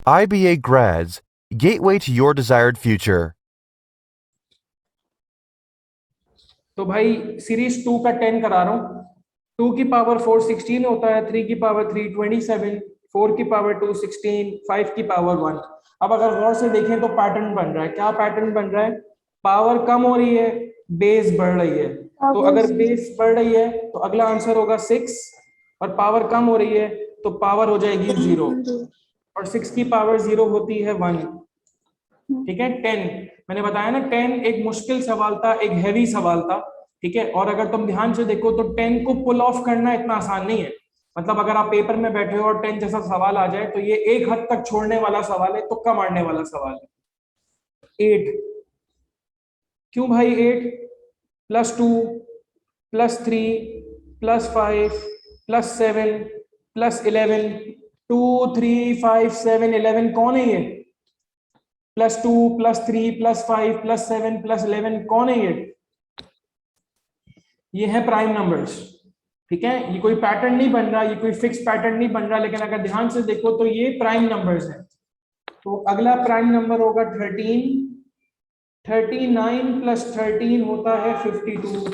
IBA grads, gateway to your desired future. तो भाई series 2 का 10 करा रहा हूँ। 2 की पावर 4 16 होता है, 3 की पावर 3 27, 4 की पावर 2 16, 5 की पावर 1। अब अगर गौर से देखें तो पैटर्न बन रहा है। क्या पैटर्न बन रहा है? पावर कम हो रही है, बेस बढ़ रही है। तो अगर बेस बढ़ रही है तो अगला आंसर होगा 6, और पावर कम हो रही है तो पावर हो जाएगी 0, और 6 की पावर 0 होती है 1। ठीक है। 10 मैंने बताया ना, 10 एक मुश्किल सवाल था, एक हैवी सवाल था। ठीक है। और अगर तुम ध्यान से देखो तो 10 को पुल ऑफ करना इतना आसान नहीं है। मतलब अगर आप पेपर में बैठे हो और 10 जैसा सवाल आ जाए तो ये एक हद तक छोड़ने वाला सवाल है, तुक्का मारने वाला सवाल है। 8, क्यों भाई 8? +2 +3 +5 +7 +11, 2 3 5 7 11, कौन है ये? +2 +3 +5 +7 +11, कौन है ये? ये है प्राइम नंबर्स। ठीक है। ये कोई पैटर्न नहीं बन रहा, ये कोई फिक्स पैटर्न नहीं बन रहा, लेकिन अगर ध्यान से देखो तो ये प्राइम नंबर्स हैं। तो अगला प्राइम नंबर होगा 13। 39 + 13 होता है 52।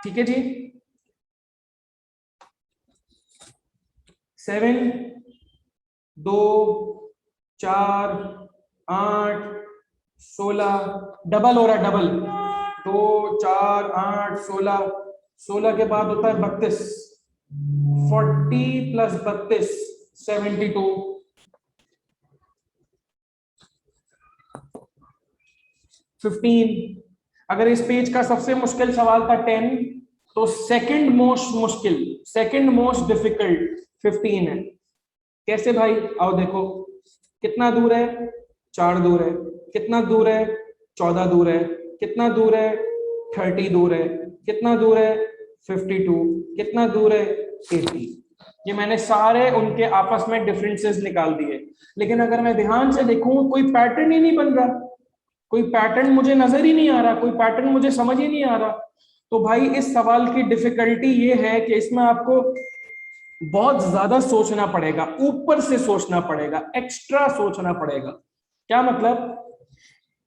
ठीक है जी। 7 2 4 8 16, डबल हो रहा है, डबल। 2 4 8 16, 16 के बाद होता है 32। 40 + 32 72। 15, अगर इस पेज का सबसे मुश्किल सवाल था 10, तो सेकंड मोस्ट मुश्किल, सेकंड मोस्ट डिफिकल्ट 15 है। कैसे भाई? आओ देखो, कितना दूर है? 4 दूर है। कितना दूर है? 14 दूर है। कितना दूर है? 30 दूर है। कितना दूर है? 52। कितना दूर है? 80। ये मैंने सारे उनके आपस में डिफरेंसेस निकाल दिए। लेकिन अगर मैं ध्यान से देखूं, कोई पैटर्न ही नहीं बन रहा, कोई पैटर्न मुझे नजर ही नहीं आ रहा, कोई पैटर्न मुझे समझ ही नहीं आ रहा। तो भाई इस सवाल की डिफिकल्टी ये है कि इसमें आपको बहुत ज्यादा सोचना पड़ेगा, ऊपर से सोचना पड़ेगा, एक्स्ट्रा सोचना पड़ेगा। क्या मतलब?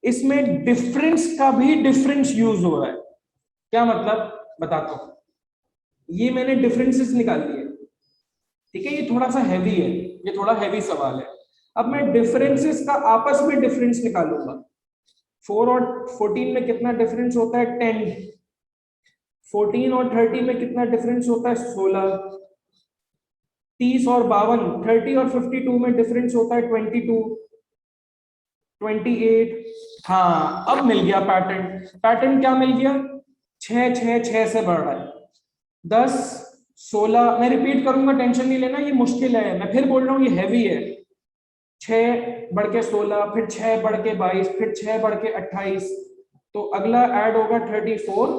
इसमें डिफरेंस का भी डिफरेंस यूज हो रहा है। क्या मतलब? बताता हूं। ये मैंने डिफरेंसेस निकाल दिए। ठीक है। ये थोड़ा सा हैवी है, ये थोड़ा हैवी सवाल है। अब मैं डिफरेंसेस का आपस में डिफरेंस निकालूंगा। 4 और 14 में कितना डिफरेंस होता है? 10। 14 और 30 में कितना डिफरेंस होता है? 16। 30 और 52, 30 और 52 में डिफरेंस होता है 22। 28। हाँ, अब मिल गया पैटर्न। पैटर्न क्या मिल गया? 6 6 6 से बढ़ रहा है। 10 16, मैं रिपीट करूंगा, टेंशन नहीं लेना, ये मुश्किल है, मैं फिर बोल रहा हूँ ये हैवी है। 6 बढ़ के 16, फिर 6 बढ़ के 22, फिर 6 बढ़ के 28। तो अगला ऐड होगा 34।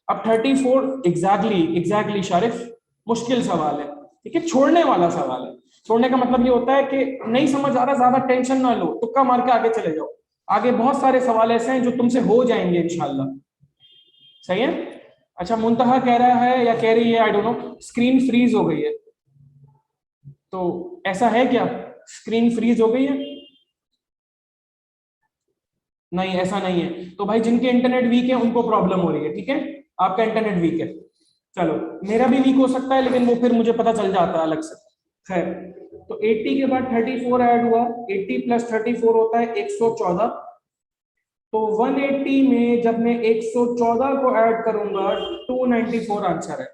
अब 34 एग्जैक्टली शारिफ, मुश्किल सवाल है। ठीक है, छोड़ने वाला सवाल है। छोड़ने का मतलब ये होता है कि नहीं समझ आ रहा, ज्यादा टेंशन ना लो, तुक्का मार के आगे चले जाओ। आगे बहुत सारे सवाल ऐसे हैं जो तुमसे हो जाएंगे इंशाल्लाह। सही है। अच्छा, मुंतहा कह रहा है या कह रही है, I don't know, screen freeze हो गई है। तो ऐसा है क्या? स्क्रीन फ्रीज हो गई है? नहीं, ऐसा नहीं है। तो भाई जिनके इंटरनेट वीक है उनको प्रॉब्लम हो रही है। ठीक है, आपका इंटरनेट वीक है। चलो, मेरा भी वीक हो सकता है, लेकिन वो फिर मुझे पता चल जाता है अलग से। खैर, तो 80 के बाद 34 ऐड हुआ। 80 + 34 होता है 114। तो 180 में जब मैं 114 को ऐड करूंगा, 294 आंसर है।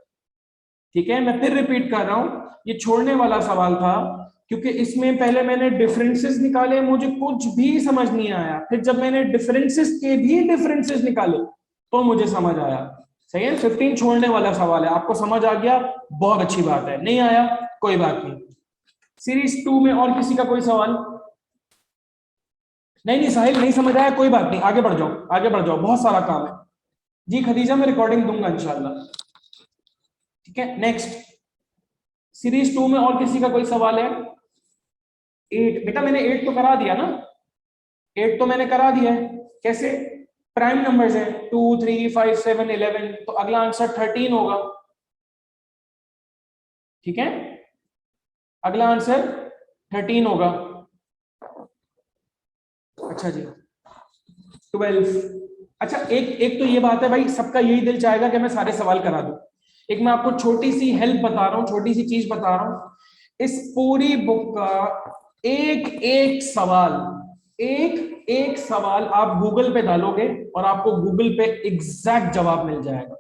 ठीक है, मैं फिर रिपीट कर रहा हूं, ये छोड़ने वाला सवाल था, क्योंकि इसमें पहले मैंने डिफरेंसेस निकाले, मुझे कुछ भी समझ नहीं आया। फिर जब मैंने डिफरेंसेस के भी डिफरेंसेस निकाले तो मुझे समझ आया। सही है। 15 छोड़ने वाला सवाल है, आपको समझ आ गया, बहुत अच्छी बात है। नहीं आया, कोई बात नहीं। सीरीज 2 में और किसी का कोई सवाल? नहीं नहीं साहिल, नहीं समझ आया, कोई बात नहीं, आगे बढ़ जाओ, आगे बढ़ जाओ, बहुत सारा काम है। जी खदीजा, मैं रिकॉर्डिंग दूंगा इंशाल्लाह। ठीक है, नेक्स्ट। सीरीज 2 में और किसी का कोई सवाल है? 8, बेटा मैंने 8 तो करा दिया ना, 8 तो मैंने करा दिया है। कैसे? प्राइम नंबर्स हैं, 2 3 5 7 11, तो अगला आंसर 13 होगा। ठीक है। अगला आंसर 13 होगा। अच्छा जी 12। अच्छा एक एक तो ये बात है भाई, सबका यही दिल चाहेगा कि मैं सारे सवाल करा दूं। एक मैं आपको छोटी सी हेल्प बता रहा हूं, छोटी सी चीज बता रहा हूं। इस पूरी बुक का एक एक सवाल, एक एक सवाल आप गूगल पे डालोगे और आपको गूगल पे एग्जैक्ट जवाब मिल जाएगा।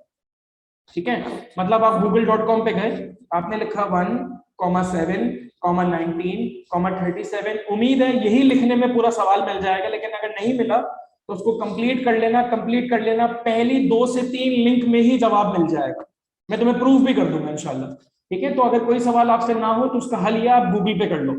ठीक है, मतलब आप google.com पे गए, आपने लिखा 1,7,19,37। उम्मीद है यही लिखने में पूरा सवाल मिल जाएगा, लेकिन अगर नहीं मिला तो उसको कंप्लीट कर लेना, कंप्लीट कर लेना। पहली 2 से 3 लिंक में ही जवाब मिल जाएगा, मैं तुम्हें प्रूफ भी कर दूंगा इंशाल्लाह। ठीक है, तो अगर कोई सवाल आपसे ना हो तो उसका हल या आप गूगल पे कर लो।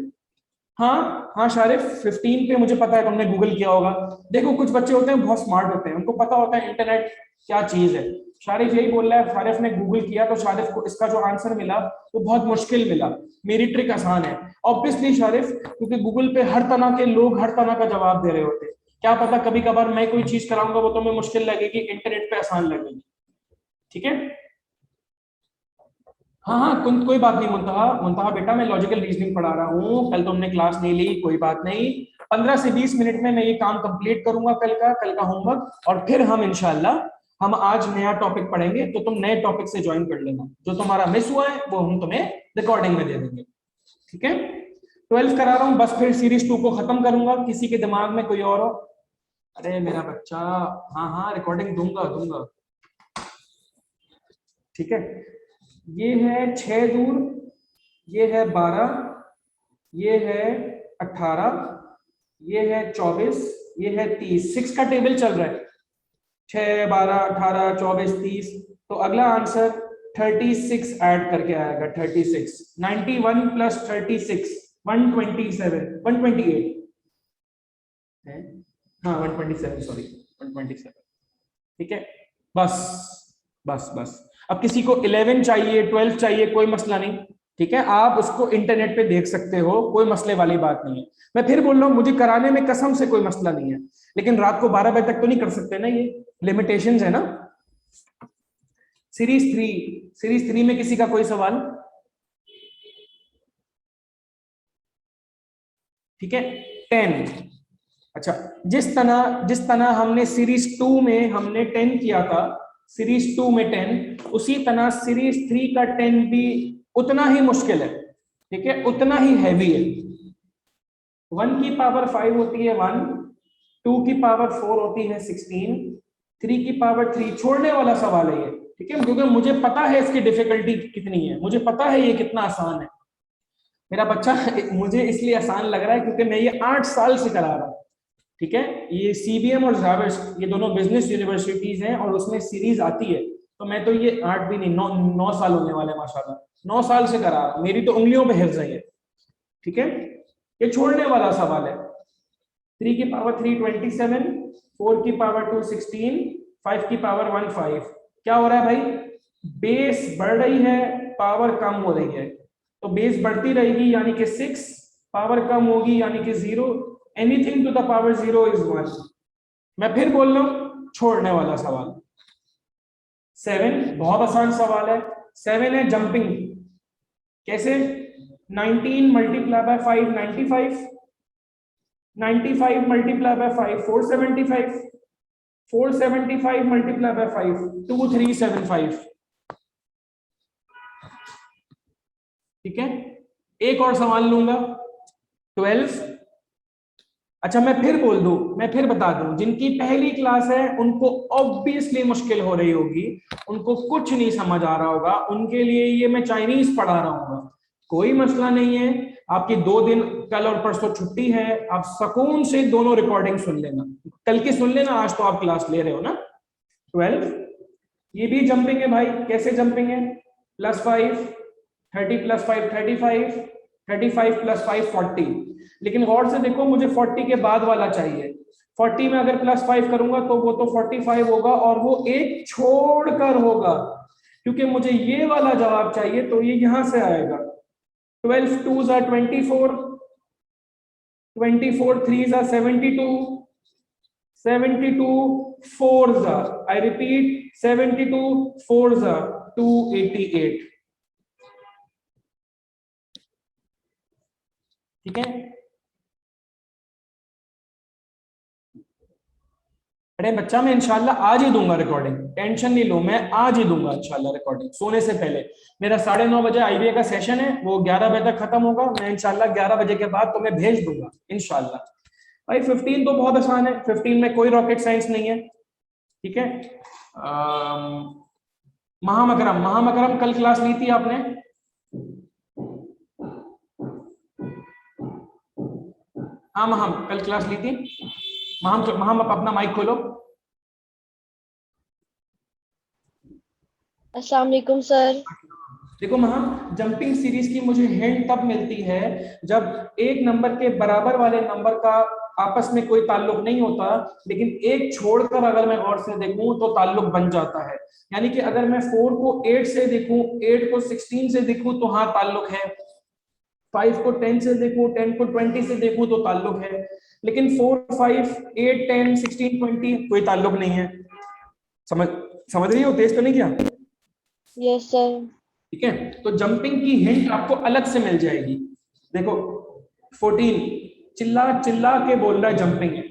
हाँ हाँ शारिफ 15 पे मुझे पता है तुमने गूगल किया होगा। देखो कुछ बच्चे होते हैं बहुत स्मार्ट होते हैं, उनको पता होता है इंटरनेट क्या चीज है। शारिफ यही बोल रहा है, शारिफ ने गूगल किया तो शारिफ को इसका जो आंसर मिला वो बहुत मुश्किल मिला, मेरी ट्रिक आसान है। ऑब्वियसली शारिफ, क्योंकि गूगल पे हर तरह के लोग हर तरह का जवाब दे रहे होते हैं। क्या पता कभी कभार मैं कोई चीज कराऊंगा वो तुम्हें मुश्किल लगेगी, इंटरनेट पे आसान लगेगी। ठीक है, हाँ हाँ कोई बात नहीं मुंतहा, मुंतहा बेटा मैं लॉजिकल रीजनिंग पढ़ा रहा हूँ, कल तुमने क्लास नहीं ली कोई बात नहीं। 15 से 20 मिनट में मैं ये काम कंप्लीट करूंगा, कल का होमवर्क, और फिर हम इंशाल्लाह हम आज नया टॉपिक पढ़ेंगे। तो तुम नए टॉपिक से ज्वाइन कर लेना, जो तुम्हारा मिस हुआ है वो हम तुम्हें रिकॉर्डिंग में दे देंगे। ठीक है, 12 करा रहा हूँ, बस फिर सीरीज 2 को खत्म करूंगा। किसी के दिमाग में कोई और हो? अरे मेरा बच्चा, हाँ हाँ रिकॉर्डिंग दूंगा दूंगा। ठीक है, ये है 6 दूर, ये है 12, ये है 18, ये है 24, ये है 30। 6 का टेबल चल रहा है, 6 12 18 24 30। तो अगला आंसर 36 ऐड करके आएगा, 36। 91 प्लस 36 127, 128 है। हाँ 127, सॉरी 127। ठीक है, बस बस बस। अब किसी को 11 चाहिए 12 चाहिए कोई मसला नहीं, ठीक है, आप उसको इंटरनेट पे देख सकते हो, कोई मसले वाली बात नहीं है। मैं फिर बोल रहा हूँ मुझे कराने में कसम से कोई मसला नहीं है, लेकिन रात को 12 बजे तक तो नहीं कर सकते ना, ये लिमिटेशंस है ना। सीरीज 3 में किसी का कोई सवाल? ठीक है 10। अच्छा, जिस तरह हमने सीरीज 2 में हमने 10 किया था, सीरीज 2 में 10, उसी तरह सीरीज 3 का 10 भी उतना ही मुश्किल है। ठीक है, उतना ही हैवी है। 1 की पावर 5 होती है 1, 2 की पावर 4 होती है 16, 3 की पावर 3। छोड़ने वाला सवाल है ये, ठीक है, क्योंकि मुझे पता है इसकी डिफिकल्टी कितनी है, मुझे पता है ये कितना आसान है मेरा बच्चा। मुझे इसलिए आसान लग रहा है क्योंकि मैं ये 8 साल से करा रहा हूँ। ठीक है, ये सीबीएम और जावेस ये दोनों बिजनेस यूनिवर्सिटीज हैं और उसमें सीरीज आती है। तो मैं तो ये 8 भी नहीं 9 साल होने वाले माशाल्लाह, 9 साल से करा रहा हूँ, मेरी तो उंगलियों पे हिफ्ज है ये। ठीक है, ये छोड़ने वाला सवाल है। 3 की पावर 3 27, 4 की पावर 2 16, 5 की पावर 1 5। क्या हो रहा है भाई, बेस बढ़ रही है, पावर कम हो रही है। तो बेस बढ़ती रहेगी यानी कि 6, पावर कम होगी यानी कि 0। Anything to the power 0 is 1। मैं फिर बोल रहा हूं छोड़ने वाला सवाल। 7 बहुत आसान सवाल है। 7 है जंपिंग। कैसे? 19 multiply by 5 95, 95 multiply by 5 475, 475 multiply by 5 2375। ठीक है, एक और सवाल लूंगा 12। अच्छा मैं फिर बोल दूं, मैं फिर बता दूं, जिनकी पहली क्लास है उनको ऑब्वियसली मुश्किल हो रही होगी, उनको कुछ नहीं समझ आ रहा होगा, उनके लिए ये मैं चाइनीज पढ़ा रहा हूँ। कोई मसला नहीं है, आपकी 2 दिन कल और परसों छुट्टी है, आप सुकून से दोनों रिकॉर्डिंग सुन लेना, कल की सुन लेना, आज तो आप क्लास ले रहे हो ना। 12 ये भी जंपिंग है भाई। कैसे जंपिंग है? +5, 30 + 5 35, 35 + 5 40। लेकिन गौर से देखो, मुझे 40 के बाद वाला चाहिए। 40 में अगर +5 करूंगा तो वो तो 45 होगा, और वो एक छोड़कर होगा, क्योंकि मुझे ये वाला जवाब चाहिए, तो ये यहां से आएगा। 12 2s are 24, 24 3s are 72, 72 4s are, I repeat 72 4s are 288। ठीक है। अरे बच्चा मैं इंशाल्लाह आज ही दूंगा रिकॉर्डिंग, टेंशन नहीं लो, मैं आज ही दूंगा इंशाल्लाह रिकॉर्डिंग सोने से पहले। मेरा 9:30 बजे आईबीए का सेशन है, वो 11 बजे तक खत्म होगा, मैं इंशाल्लाह 11 बजे के बाद तुम्हें भेज दूंगा इंशाल्लाह। भाई 15 तो बहुत आसान है, 15 में कोई रॉकेट साइंस नहीं है। ठीक है। महामकरम, महामकरम कल क्लास ली थी आपने? हाँ महाम, कल क्लास ली थी। महाम, महाम अपना माइक खोलो। अस्सलाम वालेकुम सर। देखो महाम, जंपिंग सीरीज की मुझे हिंट तब मिलती है जब एक नंबर के बराबर वाले नंबर का आपस में कोई ताल्लुक नहीं होता, लेकिन एक छोड़कर अगर मैं गौर से देखूं तो ताल्लुक बन जाता है। यानी कि अगर मैं 4 को 8 से देखूं, 8 को 16 से देखूं तो हाँ ताल्लुक है, 5 को 10 से देखूं, 10 को 20 से देखूं तो ताल्लुक है, लेकिन 4, 5, 8, 10, 16, 20 कोई ताल्लुक नहीं है। समझ समझ रही हो? तेज तो नहीं किया? Yes sir. ठीक है, तो जंपिंग की हिंट आपको अलग से मिल जाएगी। देखो 14 चिल्ला चिल्ला के बोल रहा है जंपिंग है,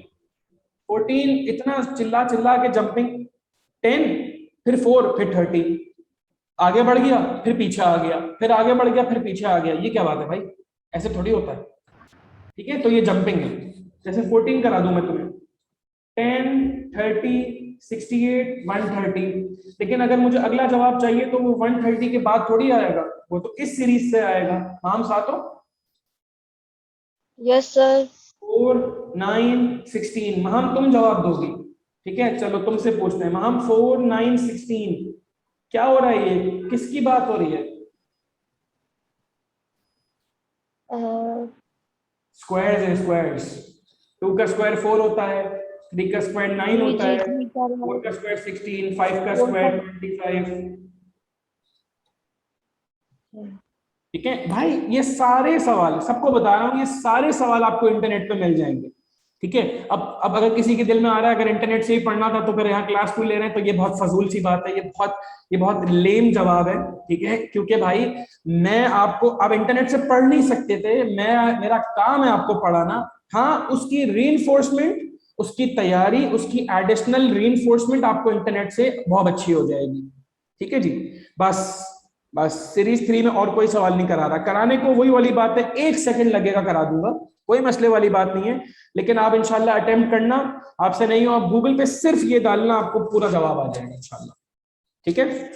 14 इतना चिल्ला चिल्ला के जंपिंग, 10 फिर 4 फिर 30, आगे बढ़ गया फिर पीछे आ गया, फिर आगे बढ़ गया फिर पीछे आ गया। ये क्या बात है भाई, ऐसे थोड़ी होता है। ठीक है, तो ये जंपिंग है। जैसे 14 करा दूं मैं तुम्हें, 10, 30, 68, 130, लेकिन अगर मुझे अगला जवाब चाहिए तो वो 130 के बाद थोड़ी आएगा, वो तो इस सीरीज से आएगा। हम साथों? Yes sir. 4, 9, 16। महम तुम जवाब दोगी? ठीक है, चलो तुमसे पूछते हैं। महम 4, 9, 16 क्या हो रहा है, ये किसकी बात हो रही है? स्क्वायर्स है, स्क्वायर्स। 2 का स्क्वायर 4 होता है, 3 का स्क्वायर 9 होता है, 4 का स्क्वायर 16, 5 का स्क्वायर 25। ठीक है भाई, ये सारे सवाल सबको बता रहा हूं, ये सारे सवाल आपको इंटरनेट पे मिल जाएंगे। ठीक है, अब अगर किसी के दिल में आ रहा है अगर इंटरनेट से ही पढ़ना था तो फिर यहाँ क्लास क्यों ले रहे हैं, तो ये बहुत फजूल सी बात है, ये बहुत लेम जवाब है। ठीक है, क्योंकि भाई मैं आपको, अब इंटरनेट से पढ़ नहीं सकते थे, मेरा काम है आपको पढ़ाना। हाँ, उसकी रीइंफोर्समेंट, उसकी तैयारी, उसकी एडिशनल रीइंफोर्समेंट आपको इंटरनेट से बहुत अच्छी हो जाएगी। ठीक है जी, बस सीरीज 3 में और कोई सवाल नहीं करा रहा, कराने को वही वाली बात है, 1 सेकंड लगेगा करा दूंगा, कोई मसले वाली बात नहीं है। लेकिन आप इंशाल्लाह अटेम्प्ट करना, आपसे नहीं हो आप गूगल पे सिर्फ ये डालना, आपको पूरा जवाब आ जाएगा इंशाल्लाह। ठीक है,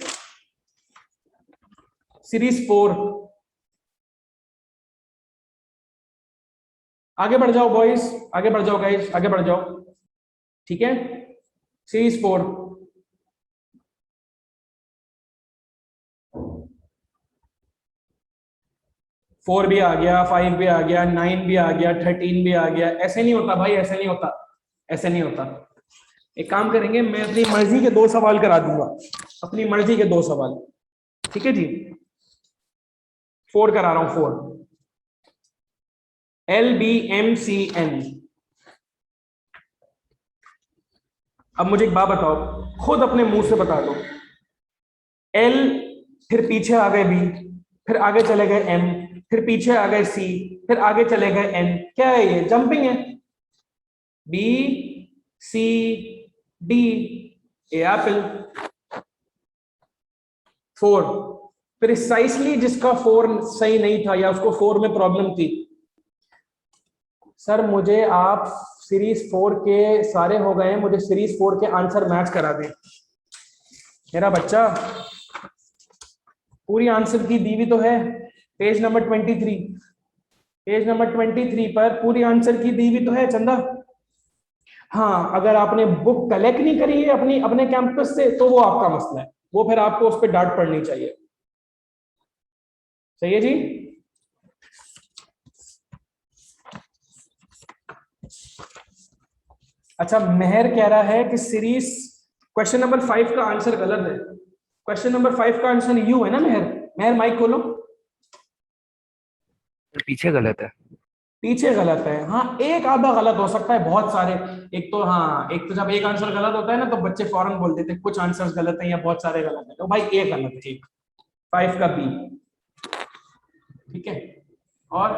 सीरीज 4 आगे बढ़ जाओ बॉयज, आगे बढ़ जाओ गाइस, आगे बढ़ जाओ। ठीक है, सीरीज 4 4 भी आ गया, 5 भी आ गया, 9 भी आ गया, 13 भी आ गया। ऐसे नहीं होता भाई, ऐसे नहीं होता, ऐसे नहीं होता। एक काम करेंगे, मैं अपनी मर्जी के 2 सवाल करा दूंगा, अपनी मर्जी के 2 सवाल। ठीक है जी, 4 करा रहा हूं, 4 LBMCN। अब मुझे एक बात बताओ, खुद अपने मुंह से बता दो, L फिर पीछे आ गए B, फिर आगे चले गए M, फिर पीछे आ गए C, फिर आगे चले गए N, क्या है ये? जंपिंग है। B C D, ए एप्पल। 4 प्रिसाइसली जिसका 4 सही नहीं था या उसको 4 में प्रॉब्लम थी, सर मुझे आप सीरीज 4 के सारे हो गए, मुझे सीरीज 4 के आंसर मैच करा दें। मेरा बच्चा पूरी आंसर की दी हुई तो है, पेज नंबर 23, पेज नंबर 23 पर पूरी आंसर की दी हुई तो है चंदा। हाँ, अगर आपने बुक कलेक्ट नहीं करी है अपने कैंपस से तो वो आपका मसला है, वो फिर आपको उस पर डांट पड़नी चाहिए। सही है जी। अच्छा, मेहर कह रहा है कि सीरीज क्वेश्चन नंबर 5 का आंसर गलत है। क्वेश्चन नंबर 5 का आंसर यू है ना मेहर? मेहर माइक खोलो। पीछे गलत है, पीछे गलत है। हाँ, एक आधा गलत हो सकता है, बहुत सारे। एक तो हाँ, एक तो जब एक आंसर गलत होता है ना तो बच्चे फौरन बोल देते हैं कुछ आंसर्स गलत हैं या बहुत सारे गलत हैं। तो भाई एक गलत है, एक 5 का बी। ठीक है, और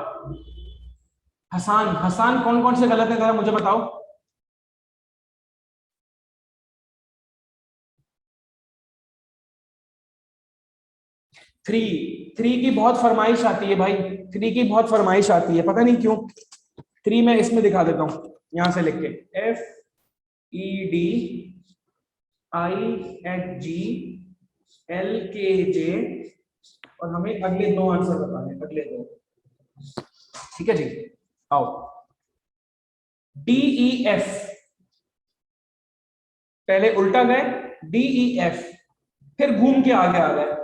हसान, हसान कौन कौन से गलत है जरा मुझे बताओ। थ्री, थ्री की बहुत फरमाइश आती है भाई, थ्री की बहुत फरमाइश आती है, पता नहीं क्यों। थ्री मैं इसमें दिखा देता हूं, यहां से लिख के FEDIHGLKJ, और हमें अगले दो आंसर बताने, अगले दो। ठीक है जी, आओ। DEF, पहले उल्टा गए, DEF, फिर घूम के आगे आ गए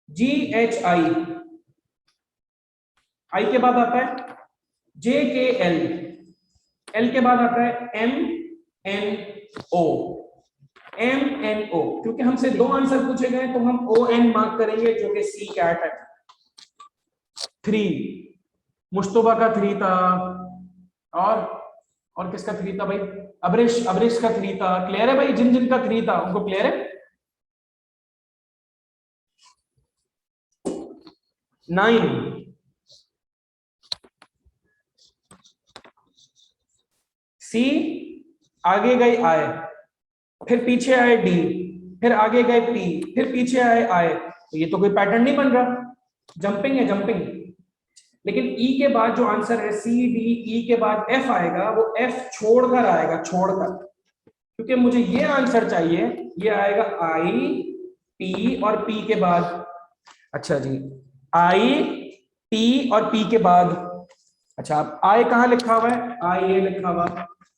GHI, आई के बाद आता है JKL, एल के बाद आता है MNO, MNO, क्योंकि हमसे दो आंसर पूछे गए तो हम ON मार्क करेंगे जो कि सी कैट है। थ्री, मुस्तफा का थ्री था, और किसका थ्री था भाई, अबरेश, अबरेश का थ्री था। क्लियर है भाई, जिन जिन का थ्री था उनको क्लियर है। 9, सी, आगे गए आए, फिर पीछे आए डी, फिर आगे गए पी, फिर पीछे आए आए, तो ये तो कोई पैटर्न नहीं बन रहा, जंपिंग है जंपिंग। लेकिन ई के बाद जो आंसर है सी डी ई के बाद एफ आएगा, वो एफ छोड़कर आएगा, छोड़कर, क्योंकि मुझे ये आंसर चाहिए, ये आएगा आई पी और पी के बाद। अच्छा जी, आई पी और पी के बाद। अच्छा, अब आई कहाँ लिखा हुआ है, आई ये लिखा हुआ,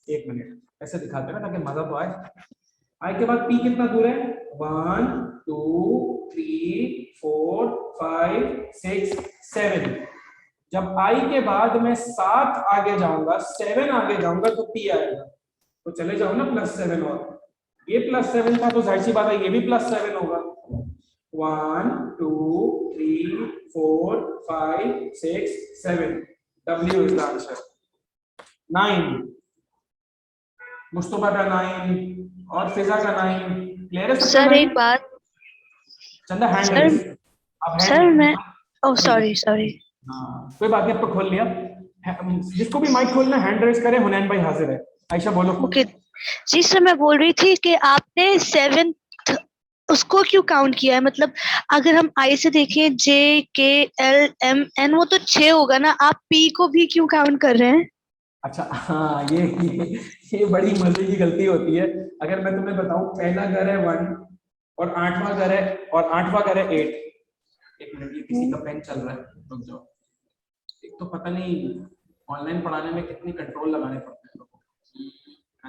एक मिनट ऐसे दिखाते हैं ना ताकि मजा तो आए। आई के बाद पी कितना दूर है, 1 2 3 4 5 6 7। जब आई के बाद मैं 7 आगे जाऊंगा, 7 आगे जाऊंगा तो पी आएगा, तो चले जाओ ना +7, और ये +7 था तो जाहिर सी बात है ये भी +7 होगा। 1 2 3 4 5 6 7, W is the answer। 9, Mustafa का 9 और फिजा का 9। क्लियर है सर एक बात, चंदा, हैंड सर रेज। अब सर मैं ओह सॉरी सॉरी हाँ कोई बात नहीं, आपको खोल लिया। जिसको भी माइक खोलना हैंड रेज करे, हुनैन भाई हाजिर है। आयशा बोलो। ओके जी सर, मैं बोल रही थी कि आपने 7 उसको क्यों काउंट किया है, मतलब अगर हम आई से देखें JKLMN वो तो 6 होगा ना, आप पी को भी क्यों काउंट कर रहे हैं? अच्छा हाँ, ये बड़ी मजे की गलती होती है। अगर मैं तुम्हें बताऊं, पहला घर है 1 और 8वां घर है, और 8वां घर है 8। एक मिनट, ये किसी का पेन चल रहा है, रुक जाओ। एक तो पता नहीं ऑनलाइन पढ़ाने में कितनी कंट्रोल लगाने पड़ते हैं लोगों को।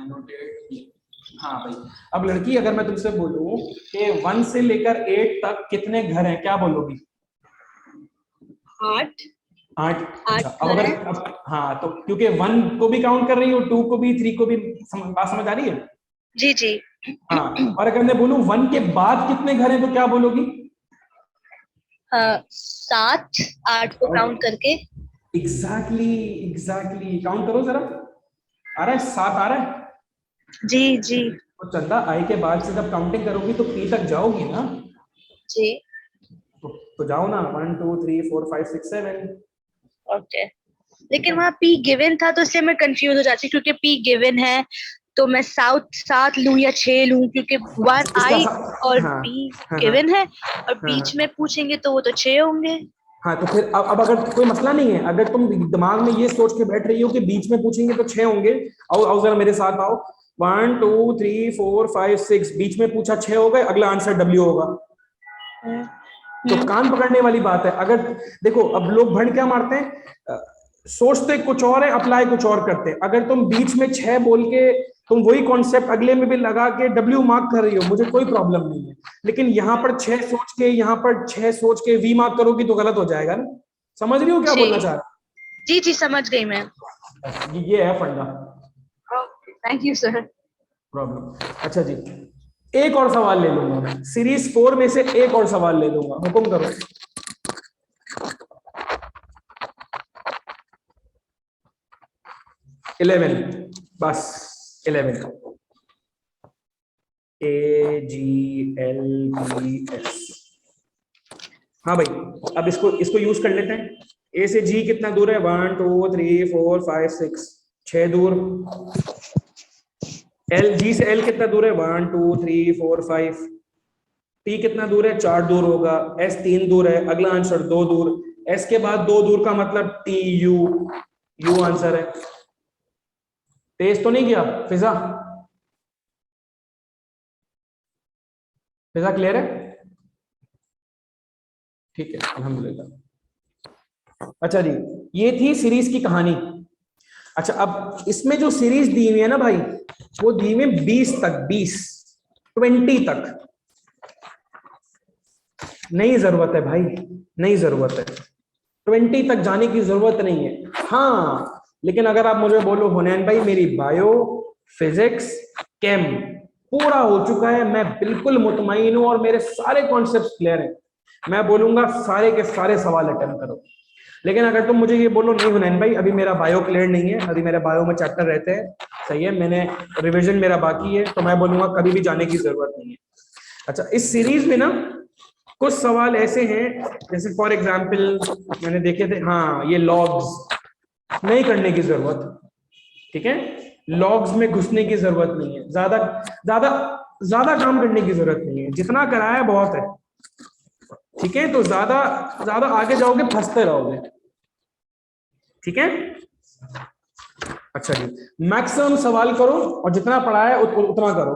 एनोटेट, हाँ भाई। अब लड़की, अगर मैं तुमसे बोलूं कि 1 से लेकर 8 तक कितने घर हैं, क्या बोलोगी? 8। 8। अच्छा, अब अगर हाँ, तो क्योंकि 1 को भी काउंट कर रही हो, 2 को भी, 3 को भी, बात समझ आ रही है? जी जी। हाँ, और अगर मैं बोलूं 1 के बाद कितने घर हैं तो क्या बोलोगी? 7 8 को काउंट करके। एग्जैक्टली काउंट करो जरा, आ रहा है 7 आ रहा है? जी जी तो चंदा, आई के बाद से जब काउंटिंग करोगी तो पी तक जाओगी ना? जी। तो जाओ ना, 1 2 3 4 5 6 7। ओके, लेकिन वहाँ पी गिवन था तो इसलिए मैं कंफ्यूज हो जाती, क्योंकि पी गिवन है तो मैं 7 लूं या 6 लूं, क्योंकि 1 आई और हाँ, पी हाँ, गिवन है, और हाँ, बीच में पूछेंगे तो वो तो 6 होंगे। हाँ, तो फिर अब अगर कोई मसला नहीं है, अगर तुम दिमाग में ये सोच के बैठ रही हो कि बीच में पूछेंगे तो 6 होंगे, आओ जरा मेरे साथ आओ। 1 2 3 4 5 6, बीच में पूछा 6 हो गए, अगला आंसर W होगा। तो कान पकड़ने वाली बात है। अगर देखो, अब लोग भंड क्या मारते हैं, सोचते कुछ और है, अप्लाई कुछ और करते हैं। अगर तुम बीच में 6 बोल के तुम वही कॉन्सेप्ट अगले में भी लगा के W मार्क कर रही हो, मुझे कोई प्रॉब्लम नहीं है, लेकिन यहाँ पर 6 सोच के, यहाँ पर 6 सोच के V मार्क करोगी तो गलत हो जाएगा ना। समझ रही हो क्या बोलना चाह रहा? जी जी समझ गई मैं। ये है फंडा। Thank you sir. प्रॉब्लम। अच्छा जी, एक और सवाल ले लूंगा मैं, सीरीज 4 में से एक और सवाल ले लूंगा, हुक्म करो। इलेवन, बस 11। AGLBS। हाँ भाई, अब इसको यूज कर लेते हैं। ए से जी कितना दूर है? 1 2 3 4 5 6, 6 दूर। एल, जी से एल कितना दूर है? 1 2 3 4 5। टी कितना दूर है? 4 दूर होगा। एस 3 दूर है। अगला आंसर 2 दूर। एस के बाद 2 दूर का मतलब टी यू, यू आंसर है। तेज तो नहीं किया फिजा? फिजा क्लियर है? ठीक है, अल्हम्दुलिल्लाह। अच्छा जी, ये थी सीरीज की कहानी। अच्छा, अब इसमें जो सीरीज दी हुई है ना भाई, वो दी हुई 20 तक, 20 तक। नहीं जरूरत है भाई, नहीं जरूरत है, 20 तक जाने की जरूरत नहीं है। हाँ, लेकिन अगर आप मुझे बोलो हुनैन भाई मेरी बायो, फिजिक्स, केम पूरा हो चुका है, मैं बिल्कुल मुतमईन हूं और मेरे सारे कॉन्सेप्ट्स क्लियर हैं, मैं बोलूंगा सारे के सारे सवाल अटेम्प्ट करो। लेकिन अगर तुम मुझे ये बोलो नहीं हुनैन भाई अभी मेरा बायो क्लियर नहीं है, अभी मेरे बायो में चैप्टर रहते हैं, सही है, मैंने रिवीजन मेरा बाकी है, तो मैं बोलूंगा कभी भी जाने की जरूरत नहीं है। अच्छा, इस सीरीज में ना कुछ सवाल ऐसे हैं, जैसे फॉर एग्जाम्पल मैंने देखे थे, हाँ ये लॉग्स नहीं करने की जरूरत, ठीक है, लॉग्स में घुसने की जरूरत नहीं है, ज्यादा ज्यादा ज्यादा काम करने की जरूरत नहीं है, जितना कराया बहुत है, ठीक है, तो ज्यादा ज्यादा आगे जाओगे फंसते रहोगे, ठीक है। अच्छा जी, मैक्सिमम सवाल करो और जितना पढ़ा है उतना करो।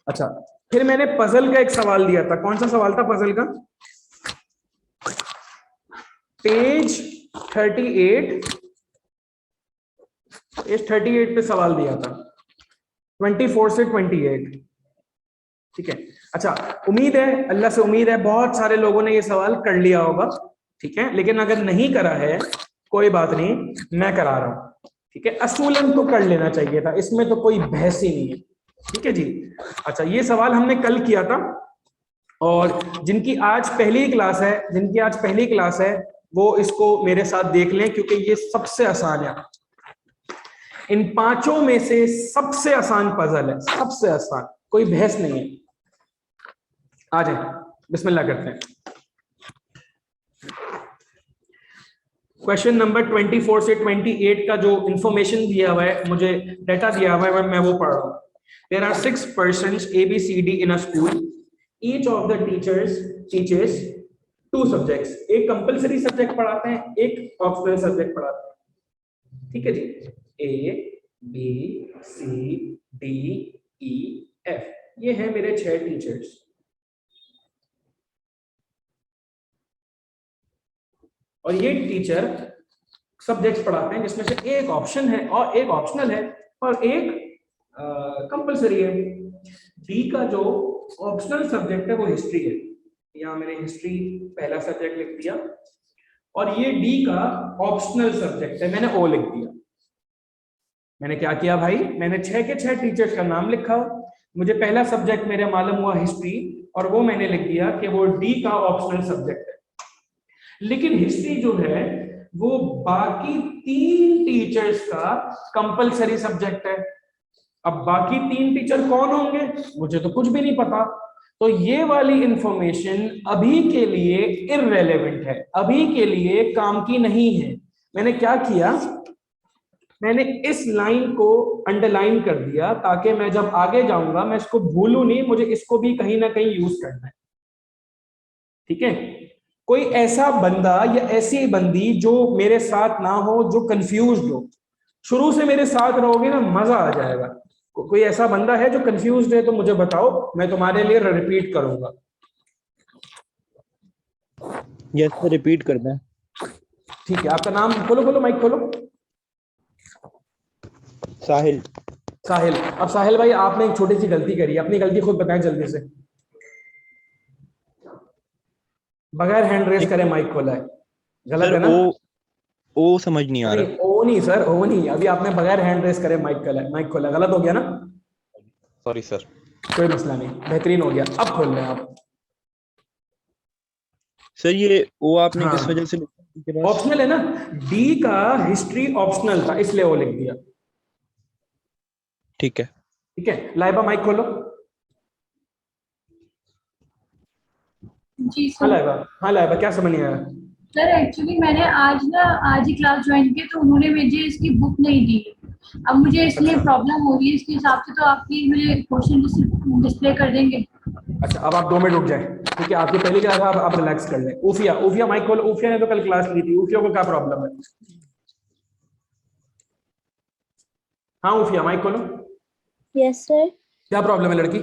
अच्छा, फिर मैंने पजल का एक सवाल दिया था, कौन सा सवाल था पजल का? पेज 38, पेज 38 पे सवाल दिया था, 24 से 28, ठीक है। अच्छा, उम्मीद है, अल्लाह से उम्मीद है बहुत सारे लोगों ने ये सवाल कर लिया होगा, ठीक है, लेकिन अगर नहीं करा है कोई बात नहीं, मैं करा रहा हूं, ठीक है। असूलन तो कर लेना चाहिए था, इसमें तो कोई बहस ही नहीं है, ठीक है जी। अच्छा, ये सवाल हमने कल किया था, और जिनकी आज पहली क्लास है वो इसको मेरे साथ देख लें, क्योंकि ये सबसे आसान है, इन पांचों में से सबसे आसान पजल है, सबसे आसान, कोई बहस नहीं है। आ जाए, बिस्मिल्लाह करते हैं। क्वेश्चन नंबर 24 से 28 का जो इंफॉर्मेशन दिया हुआ है, मुझे डाटा दिया हुआ है, मैं वो पढ़ रहा हूँ। There are 6 persons ABCD in a school. Each of the teachers teaches 2 subjects. एक कंपलसरी सब्जेक्ट पढ़ाते हैं, एक ऑप्शनल सब्जेक्ट पढ़ाते हैं, ठीक है जी। A B C D E F, ये है मेरे 6 टीचर्स। और ये टीचर सब्जेक्ट्स पढ़ाते हैं, जिसमें से एक ऑप्शन है और एक ऑप्शनल है और एक कंपलसरी है। डी का जो ऑप्शनल सब्जेक्ट है वो हिस्ट्री है, यहाँ मैंने हिस्ट्री पहला सब्जेक्ट लिख दिया, और ये डी का ऑप्शनल सब्जेक्ट है, मैंने ओ लिख दिया। मैंने क्या किया भाई, मैंने 6 के 6 टीचर्स का नाम लिखा, मुझे पहला सब्जेक्ट मेरे मालूम हुआ हिस्ट्री, और वो मैंने लिख दिया कि वो डी का ऑप्शनल सब्जेक्ट है। लेकिन हिस्ट्री जो है वो बाकी 3 टीचर्स का कंपलसरी सब्जेक्ट है। अब बाकी 3 टीचर कौन होंगे, मुझे तो कुछ भी नहीं पता, तो ये वाली इंफॉर्मेशन अभी के लिए इररेलेवेंट है, अभी के लिए काम की नहीं है। मैंने क्या किया, मैंने इस लाइन को अंडरलाइन कर दिया, ताकि मैं जब आगे जाऊंगा मैं इसको भूलूं नहीं, मुझे इसको भी कहीं ना कहीं यूज करना है, ठीक है। कोई ऐसा बंदा या ऐसी बंदी जो मेरे साथ ना हो, जो कंफ्यूज्ड हो, शुरू से मेरे साथ रहोगे ना मजा आ जाएगा। कोई ऐसा बंदा है जो कंफ्यूज्ड है तो मुझे बताओ, मैं तुम्हारे लिए रिपीट करूंगा। यस सर, रिपीट कर दें। ठीक है, आपका नाम खोलो, खोलो माइक खोलो। साहिल। साहिल, अब साहिल भाई आपने एक छोटी सी गलती करी, अपनी गलती खुद बताएं जल्दी से, बगैर हैंड रेस करे माइक खोला है, गलत सर है ना? ओ समझ नहीं आ रहा। ओ नहीं सर, ओ नहीं, अभी आपने बगैर हैंड रेस करे माइक खोला, गलत हो गया ना? Sorry sir. कोई मसला नहीं, बेहतरीन हो गया, अब खोल लें आप। सर ये ओ आपने हाँ, किस वजह से लिखा? ऑप्शनल है ना, डी का हिस्ट्री ऑप्शनल था इसलिए वो लिख दिया, ठीक है। ठीक है। लाइबा माइक खोलो। जी हाँ सर। लाइबा, हाँ लाइबा, क्या समझ नहीं आया? सर एक्चुअली मैंने आज ही क्लास ज्वाइन की, तो उन्होंने मुझे इसकी बुक नहीं दी। अब मुझे इसलिए प्रॉब्लम हो रही है, इसके हिसाब से तो आप प्लीज मुझे क्वेश्चन डिस्प्ले कर देंगे। अच्छा, अब आप 2 मिनट रुक जाए, ठीक है? आपकी पहली क्लास आप रिलैक्स कर लें। उफिया माइक खोलो। उफिया ने तो कल क्लास ली थी। उफिया को क्या प्रॉब्लम है? हाँ उफिया, माइक खोलो। Yes sir. क्या प्रॉब्लम है लड़की?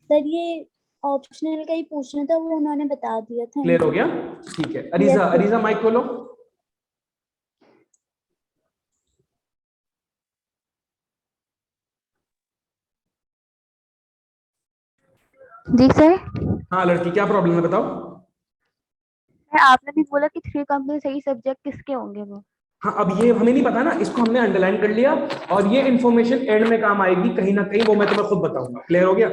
सर ये ऑप्शनल का ही पूछना था, वो उन्होंने बता दिया था। क्लियर हो गया? ठीक है। अरीजा, अरीजा माइक खोलो। जी सर। हाँ लड़की, क्या प्रॉब्लम है बताओ। आपने भी बोला कि 3 कंपनी सही सब्जेक्ट किसके होंगे वो। हाँ, अब ये हमें नहीं पता ना, इसको हमने अंडरलाइन कर लिया और ये इन्फॉर्मेशन एंड में काम आएगी कहीं ना कहीं, वो मैं तुम्हें खुद बताऊंगा। क्लियर हो गया?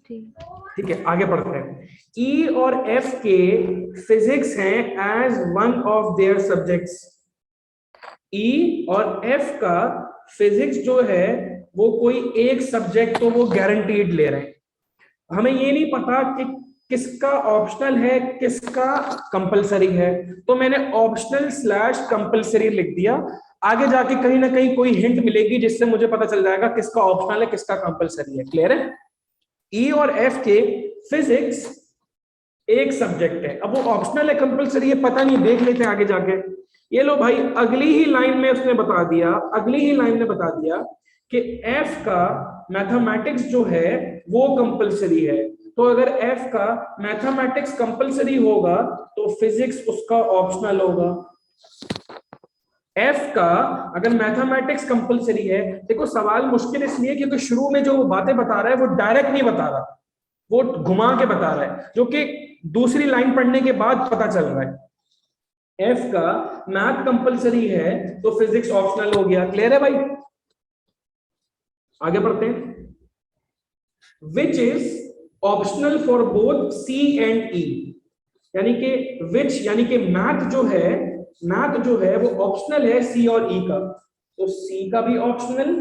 ठीक है, आगे बढ़ते हैं। ई और एफ के फिजिक्स हैं as one of their subjects. E और एफ का फिजिक्स जो है वो कोई एक सब्जेक्ट तो वो गारंटीड ले रहे हैं। हमें ये नहीं पता कि किसका ऑप्शनल है किसका कंपलसरी है, तो मैंने ऑप्शनल / कंपलसरी लिख दिया। आगे जाके कहीं ना कहीं कोई हिंट मिलेगी जिससे मुझे पता चल जाएगा किसका ऑप्शनल है किसका कंपलसरी है। क्लियर है? ई और एफ के फिजिक्स एक सब्जेक्ट है। अब वो ऑप्शनल है कंपलसरी है पता नहीं, देख लेते हैं आगे जाके। ये लो भाई, अगली ही लाइन में उसने बता दिया, अगली ही लाइन में बता दिया कि एफ का मैथमेटिक्स जो है वो कंपलसरी है। तो अगर एफ का मैथमेटिक्स कंपलसरी होगा तो फिजिक्स उसका ऑप्शनल होगा। एफ का अगर मैथमेटिक्स कंपलसरी है, देखो सवाल मुश्किल इसलिए क्योंकि शुरू में जो वो बातें बता रहा है वो डायरेक्ट नहीं बता रहा, वो घुमा के बता रहा है, जो कि दूसरी लाइन पढ़ने के बाद पता चल रहा है। एफ का मैथ कंपलसरी है तो फिजिक्स ऑप्शनल हो गया। क्लियर है भाई? आगे बढ़ते हैं। Which is optional for both C and E, यानी कि विच यानी कि मैथ जो है वो ऑप्शनल है सी और ई का, तो सी का भी ऑप्शनल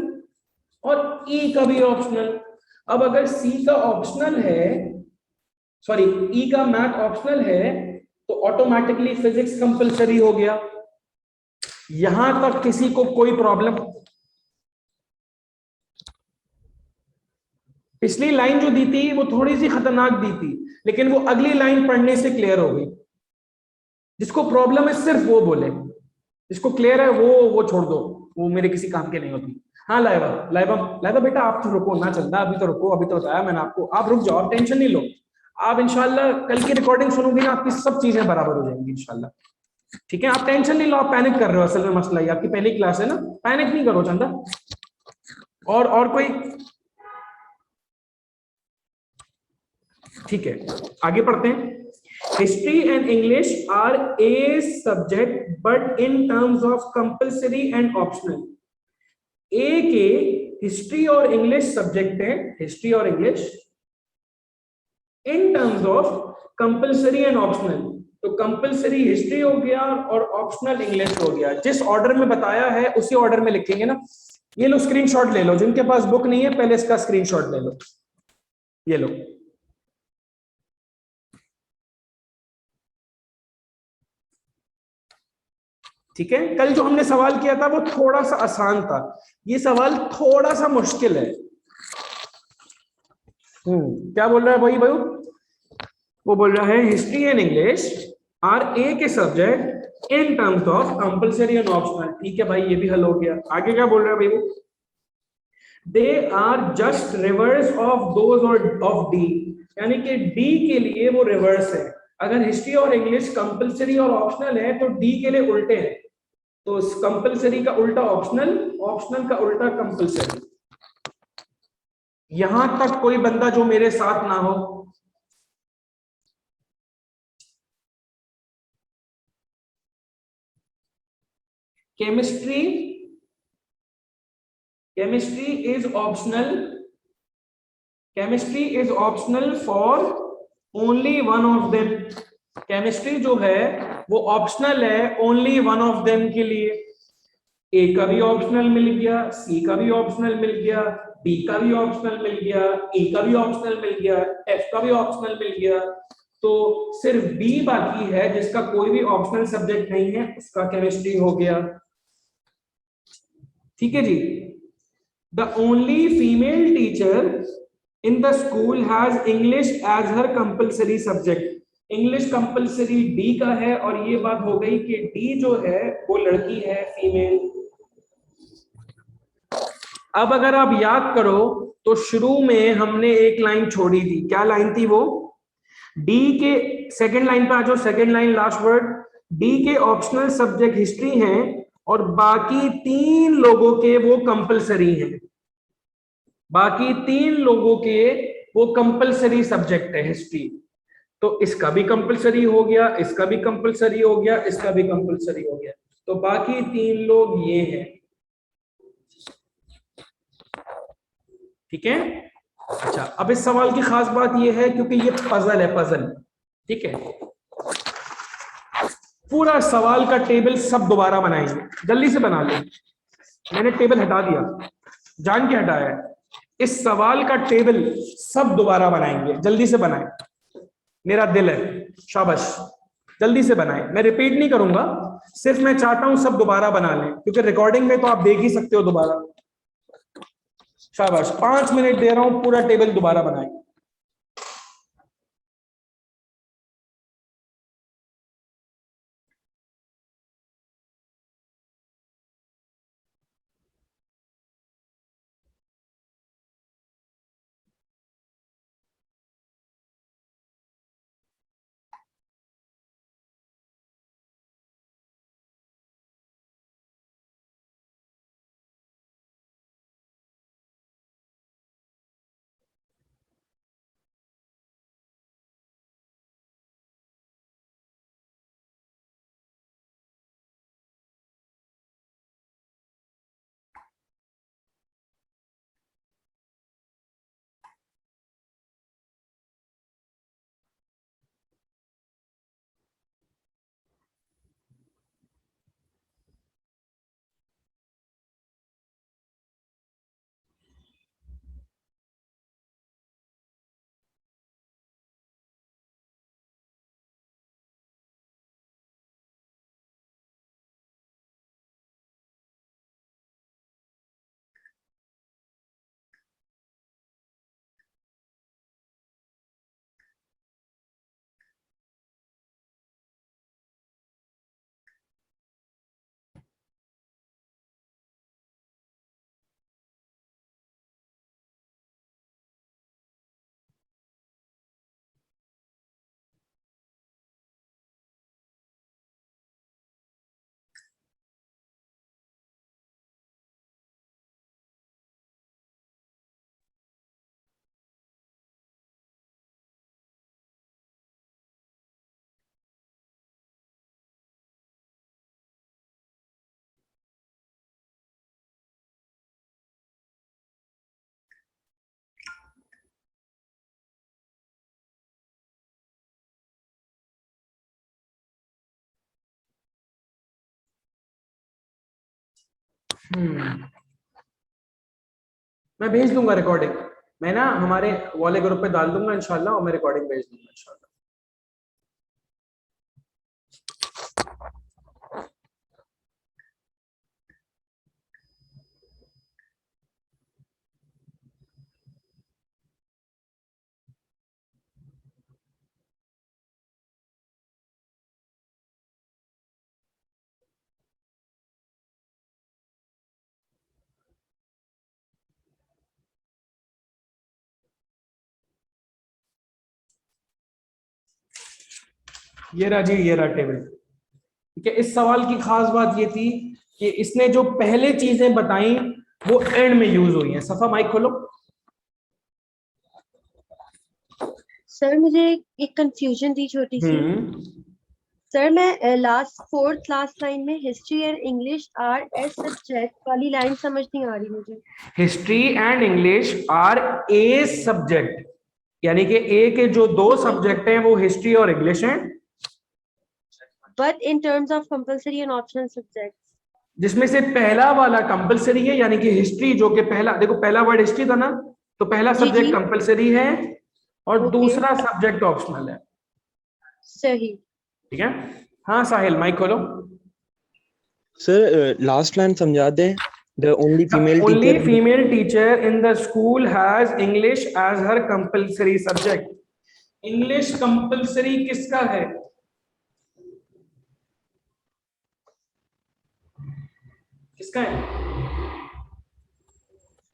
और ई का भी ऑप्शनल। अब अगर सी का ऑप्शनल है, सॉरी ई का मैथ ऑप्शनल है, तो ऑटोमेटिकली फिजिक्स कंपलसरी हो गया। यहां तक किसी को कोई प्रॉब्लम? पिछली लाइन जो दी थी वो थोड़ी सी खतरनाक दी थी, लेकिन वो अगली लाइन पढ़ने से क्लियर हो गई। जिसको प्रॉब्लम है सिर्फ वो बोले, जिसको क्लियर है वो छोड़ दो, वो मेरे किसी काम के नहीं होती। हाँ लाइबा, लाइबा बेटा आप तो रुको ना, चलता अभी तो रुको, अभी तो बताया मैंने आपको, आप रुक जाओ, आप टेंशन नहीं लो। आप इंशाल्लाह कल की रिकॉर्डिंग सुनोगे ना, आपकी सब चीजें बराबर हो जाएंगी इंशाल्लाह। ठीक है, आप टेंशन नहीं लो, आप पैनिक कर रहे हो, असल में मसला ये आपकी पहली क्लास है ना, पैनिक नहीं करो चंदा। और कोई? ठीक है, आगे पढ़ते हैं। History and English are a subject but in terms of compulsory and optional. A के हिस्ट्री और इंग्लिश सब्जेक्ट है, हिस्ट्री और English, in terms of compulsory and optional. तो कंपलसरी हिस्ट्री हो गया और ऑप्शनल इंग्लिश हो गया। जिस ऑर्डर में बताया है उसी ऑर्डर में लिखेंगे ना। ये लो स्क्रीनशॉट ले लो, जिनके पास बुक नहीं है पहले इसका स्क्रीनशॉट ले लो, ये लो। ठीक है, कल जो हमने सवाल किया था वो थोड़ा सा आसान था, ये सवाल थोड़ा सा मुश्किल है। क्या बोल रहा है भाई? वो बोल रहा है हिस्ट्री एंड इंग्लिश आर ए के subject in terms of compulsory and optional. ठीक है भाई, ये भी हल हो गया। आगे क्या बोल रहा है भाई? वो they are just reverse of those of D, यानी कि डी के लिए वो रिवर्स है। अगर हिस्ट्री और इंग्लिश कंपलसरी और ऑप्शनल है तो डी के लिए उल्टे हैं, तो कंपलसरी का उल्टा ऑप्शनल, ऑप्शनल का उल्टा कंपलसरी। यहां तक कोई बंदा जो मेरे साथ ना हो? Chemistry is optional, chemistry is optional for only one of them. Chemistry जो है वो ऑप्शनल है ओनली वन ऑफ देम के लिए। ए का भी ऑप्शनल मिल गया, सी का भी ऑप्शनल मिल गया, बी का भी ऑप्शनल मिल गया, ई का भी ऑप्शनल मिल गया, एफ का भी ऑप्शनल मिल गया। तो सिर्फ बी बाकी है जिसका कोई भी ऑप्शनल सब्जेक्ट नहीं है, उसका केमिस्ट्री हो गया। ठीक है जी। The only female teacher in the school has English as her compulsory subject. English compulsory D का है, और ये बात हो गई कि डी जो है वो लड़की है, फीमेल। अब अगर आप याद करो तो शुरू में हमने एक लाइन छोड़ी थी, क्या लाइन थी वो? डी के सेकंड लाइन पे आ जाओ, second line last word. D के ऑप्शनल सब्जेक्ट हिस्ट्री हैं और बाकी 3 लोगों के वो कंपलसरी हैं। बाकी 3 लोगों के वो कंपलसरी सब्जेक्ट है हिस्ट्री। तो इसका भी कंपलसरी हो गया, इसका भी कंपलसरी हो गया, इसका भी कंपलसरी हो गया। तो बाकी 3 लोग ये हैं। ठीक है। अच्छा, अब इस सवाल की खास बात यह है क्योंकि ये पजल है, पजल। ठीक है, पूरा सवाल का टेबल सब दोबारा बनाएंगे, जल्दी से बना लें। मैंने टेबल हटा दिया, जान के हटाया है। इस सवाल का टेबल सब दोबारा बनाएंगे, जल्दी से बनाएं, मेरा दिल है, शाबाश, जल्दी से बनाएं। मैं रिपीट नहीं करूंगा, सिर्फ मैं चाहता हूं सब दोबारा बना लें, क्योंकि रिकॉर्डिंग में तो आप देख ही सकते हो दोबारा। शाबाश, 5 मिनट दे रहा हूं, पूरा टेबल दोबारा बनाएं। मैं भेज दूंगा रिकॉर्डिंग, मैं ना हमारे वाले ग्रुप पे डाल दूंगा इंशाल्लाह, और मैं रिकॉर्डिंग भेज दूंगा इंशाल्लाह। ये रहा जी, ये रहा टेबल। ठीक है, इस सवाल की खास बात ये थी कि इसने जो पहले चीजें बताई वो एंड में यूज हुई हैं। सफा माइक खोलो। सर मुझे एक कंफ्यूजन थी छोटी सी। सर मैं लास्ट 4th लास्ट लाइन में history and English are as subject वाली लाइन समझ नहीं आ रही मुझे। History and English are a subject, यानी कि ए के जो 2 सब्जेक्ट हैं वो हिस्ट्री और इंग्लिश हैं। But in terms of compulsory and optional subject, जिसमें से पहला वाला कंपलसरी है, यानी कि हिस्ट्री, जो कि पहला, देखो पहला वर्ड हिस्ट्री था ना, तो पहला सब्जेक्ट कंपलसरी है और दूसरा सब्जेक्ट ऑप्शनल है। सही। ठीक है, हाँ साहिल माइक खोलो। सर लास्ट लाइन समझा दें। The only female only teacher female teacher in the school has English as her compulsory subject. English compulsory किसका है? किसका है?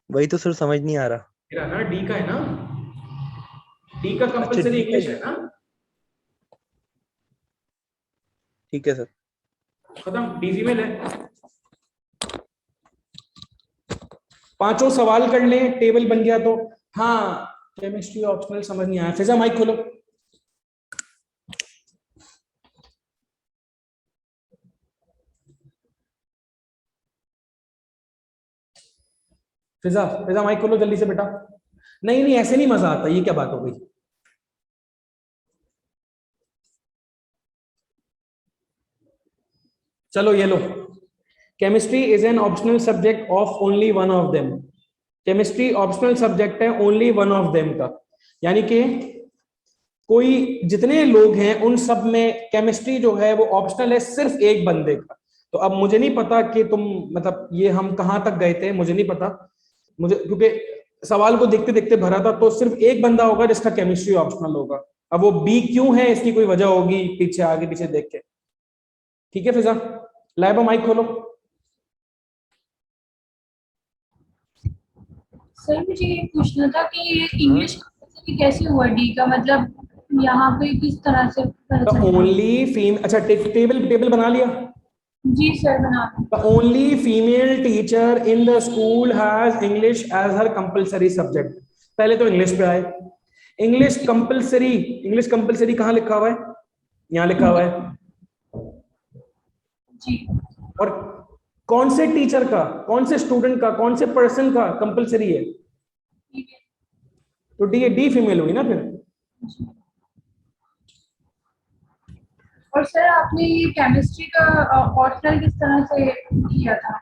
वही तो सर समझ नहीं आ रहा। मेरा ना डी का है ना, डी का कंपलसरी D का इंग्लिश ही है ना। ठीक है सर। खत्म, डी फीमेल है। पांचों सवाल कर ले, टेबल बन गया तो। हाँ केमिस्ट्री ऑप्शनल समझ नहीं आया। फिजा माइक खोलो। फिजा फिजा माइक खोलो जल्दी से बेटा। नहीं नहीं ऐसे नहीं मजा आता, ये क्या बात हो गई। चलो ये लो, chemistry is an optional subject of only one of them. Chemistry optional subject है ओनली वन ऑफ देम का, यानी कि कोई जितने लोग हैं उन सब में केमिस्ट्री जो है वो ऑप्शनल है सिर्फ एक बंदे का। तो अब मुझे नहीं पता कि तुम मतलब ये हम कहां तक गए थे, मुझे नहीं पता, मुझे क्योंकि सवाल को देखते देखते भरा था। तो सिर्फ एक बंदा होगा जिसका केमिस्ट्री ऑप्शनल होगा। अब वो बी क्यों है इसकी कोई वजह होगी पीछे आगे पीछे देख के। ठीक है फिजा, लाइबा माइक खोलो। सर मुझे ये पूछना था कि ये इंग्लिश कैसे हुआ डी का, मतलब यहाँ पे किस तरह से पता चला? ओनली फीमेल, अच्छा टेबल बना लिया? जी सर बना। The only female teacher in the school has English as her compulsory subject. पहले तो इंग्लिश पे आए। इंग्लिश कंपलसरी कहाँ लिखा हुआ है? यहाँ लिखा हुआ है जी। और कौन से टीचर का, कौन से स्टूडेंट का, कौन से पर्सन का कंपलसरी है? तो डी फीमेल हुई ना फिर। और सर आपने ये केमिस्ट्री का ऑप्शनल किस तरह से किया था?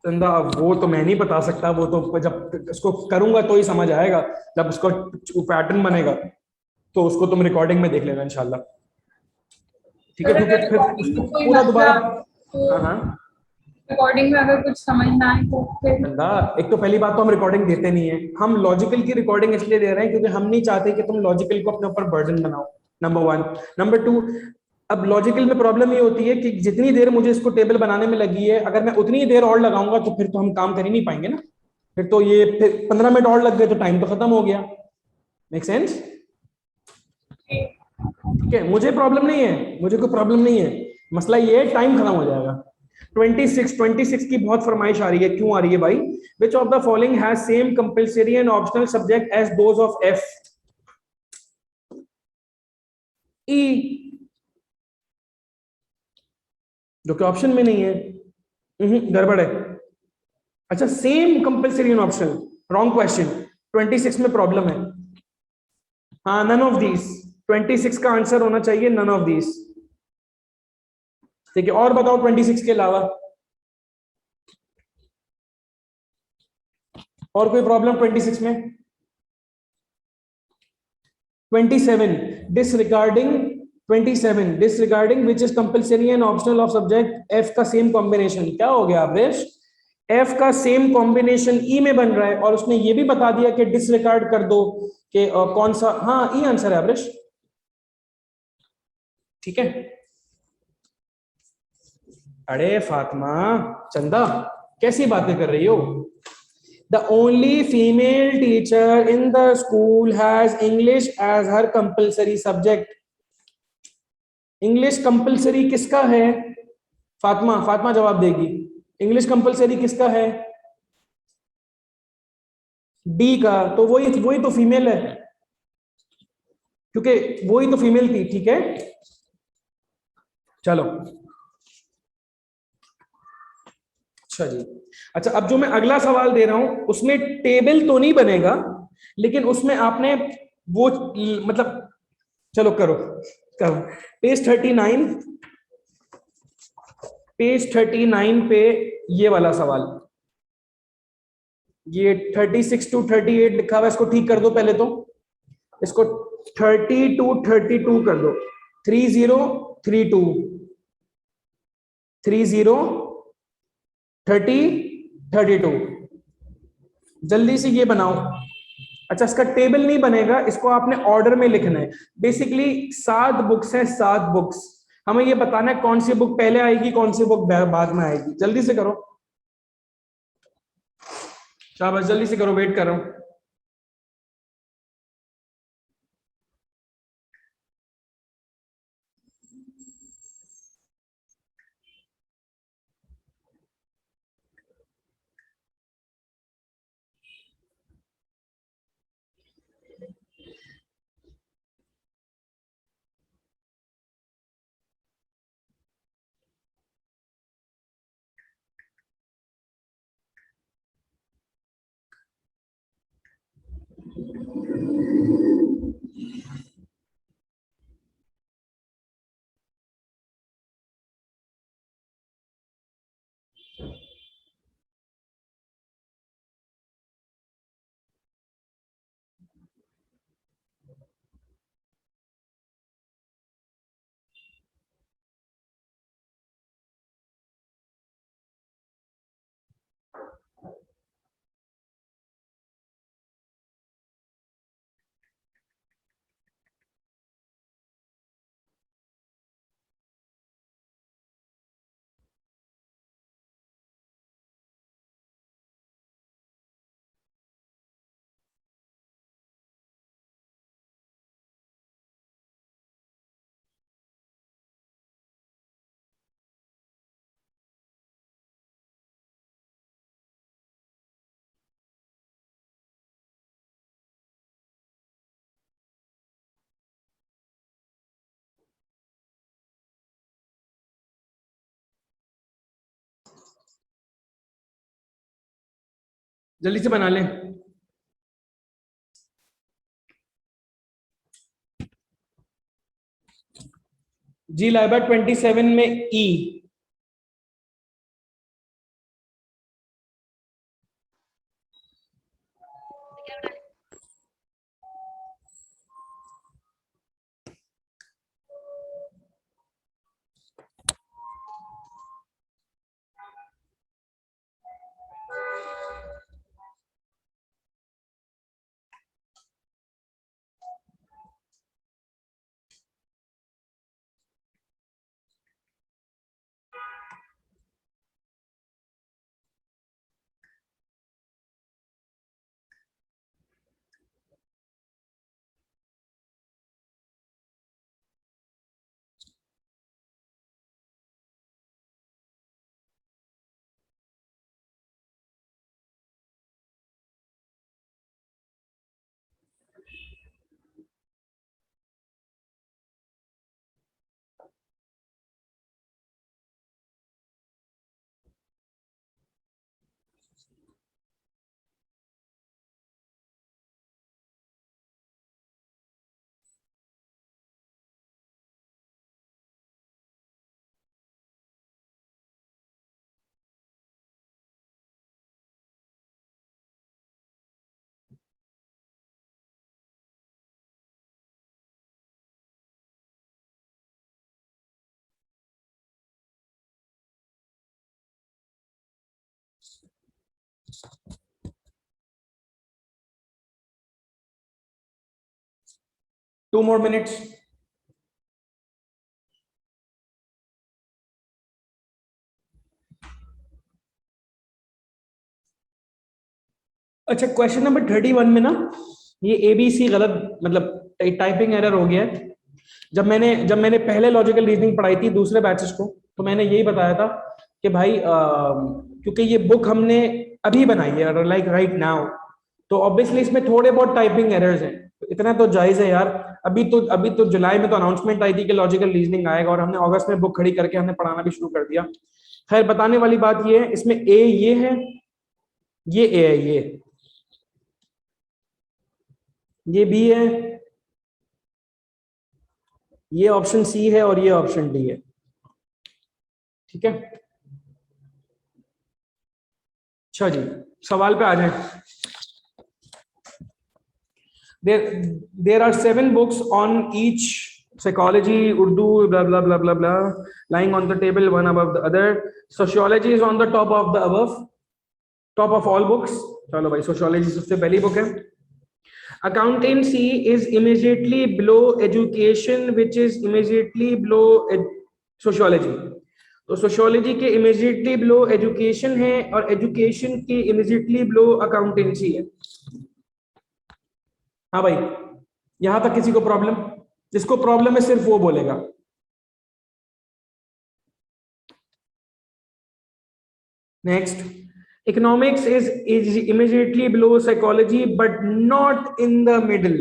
चंदा वो तो मैं नहीं बता सकता, वो तो जब इसको करूंगा तो ही समझ आएगा, जब उसको पैटर्न बनेगा तो उसको तुम रिकॉर्डिंग में देख लेना इंशाल्लाह। ठीक है, क्योंकि फिर उसको पूरा दोबारा। हाँ रिकॉर्डिंग में अगर कुछ समझ ना आए तो फिर चंदा, एक तो पहली बात तो हम रिकॉर्डिंग देते नहीं है, हम लॉजिकल की रिकॉर्डिंग इसलिए दे रहे हैं क्योंकि हम नहीं चाहते कि तुम लॉजिकल को अपने ऊपर बर्डन बनाओ, नंबर 1। नंबर 2, अब लॉजिकल में प्रॉब्लम ये होती है कि जितनी देर मुझे इसको टेबल बनाने में लगी है, अगर मैं उतनी देर और लगाऊंगा तो फिर तो हम काम कर ही नहीं पाएंगे ना। फिर तो ये फिर 15 मिनट और लग गए तो टाइम तो खत्म हो गया। Make sense? ठीक है, मुझे प्रॉब्लम नहीं है, मुझे कोई प्रॉब्लम नहीं है, मसला ये है टाइम खत्म हो जाएगा। 26 की बहुत फरमाइश आ रही है। क्यों आ रही है भाई? Which of the following has same compulsory and optional subject as those of F? E, जो कि ऑप्शन में नहीं है, गड़बड़ है। अच्छा, same compulsory and optional, wrong question. 26 में प्रॉब्लम है। हाँ, नन ऑफ दीज। 26 का आंसर होना चाहिए नन ऑफ दीज। ठीक है, और बताओ 26 के अलावा और कोई प्रॉब्लम 26 में? 27 disregarding which is compulsory and optional of subject F का सेम कॉम्बिनेशन। क्या हो गया आवेश? एफ का सेम कॉम्बिनेशन ई में बन रहा है और उसने ये भी बता दिया कि डिसरिगार्ड कर दो कि कौन सा। हाँ, ई आंसर है आवेश। ठीक है। अरे फातिमा, चंदा, कैसी बातें कर रही हो? The only female teacher in the school has English as her compulsory subject. English compulsory किसका है? फातिमा जवाब देगी। इंग्लिश कंपलसरी किसका है? डी का। तो वही तो फीमेल है, क्योंकि वही तो फीमेल थी। ठीक है, चलो। अच्छा जी, अच्छा अब जो मैं अगला सवाल दे रहा हूं उसमें टेबल तो नहीं बनेगा, लेकिन उसमें आपने वो मतलब, चलो करो। पेज 39 पे ये वाला सवाल, ये 36 to 38 लिखा हुआ है, इसको ठीक कर दो पहले तो। इसको 30 to 32 कर दो। 3032 30 30 32। जल्दी से ये बनाओ। अच्छा, इसका टेबल नहीं बनेगा, इसको आपने ऑर्डर में लिखना है। बेसिकली 7 बुक्स हैं, 7 बुक्स। हमें ये बताना है कौन सी बुक पहले आएगी, कौन सी बुक बाद में आएगी। जल्दी से करो, शाबाश, जल्दी से करो, वेट कर रहा हूं। जल्दी से बना लें। जी लाइबा 27 में ई। Two more minutes. अच्छा, क्वेश्चन नंबर 31 में ना ये ABC गलत, मतलब टाइपिंग एरर हो गया है। जब मैंने पहले लॉजिकल रीजनिंग पढ़ाई थी दूसरे बैचेस को, तो मैंने यही बताया था कि भाई क्योंकि ये बुक हमने अभी बनाई है, लाइक राइट नाउ, तो ऑब्वियसली इसमें थोड़े बहुत टाइपिंग एरर्स हैं। इतना तो जायज है यार। अभी तो जुलाई में तो अनाउंसमेंट आई थी कि लॉजिकल रीजनिंग आएगा, और हमने अगस्त में बुक खड़ी करके हमने पढ़ाना भी शुरू कर दिया। खैर, बताने वाली बात ये है, इसमें ए ये है, ये ए है, ये बी है, ये ऑप्शन सी है, और ये ऑप्शन डी है। ठीक है, अच्छा जी, सवाल पे आ जाए। There are 7 books on each psychology, Urdu, blah blah blah blah blah, lying on the table one above the other. Sociology is on the top of the above, top of all books. चलो भाई, sociology सबसे पहली book है. Accountancy is immediately below education, which is immediately below sociology. तो sociology के immediately below education है और education के immediately below accountancy है. हाँ भाई, यहां तक किसी को प्रॉब्लम? जिसको प्रॉब्लम है सिर्फ वो बोलेगा. Next, economics is immediately below psychology but not in the middle.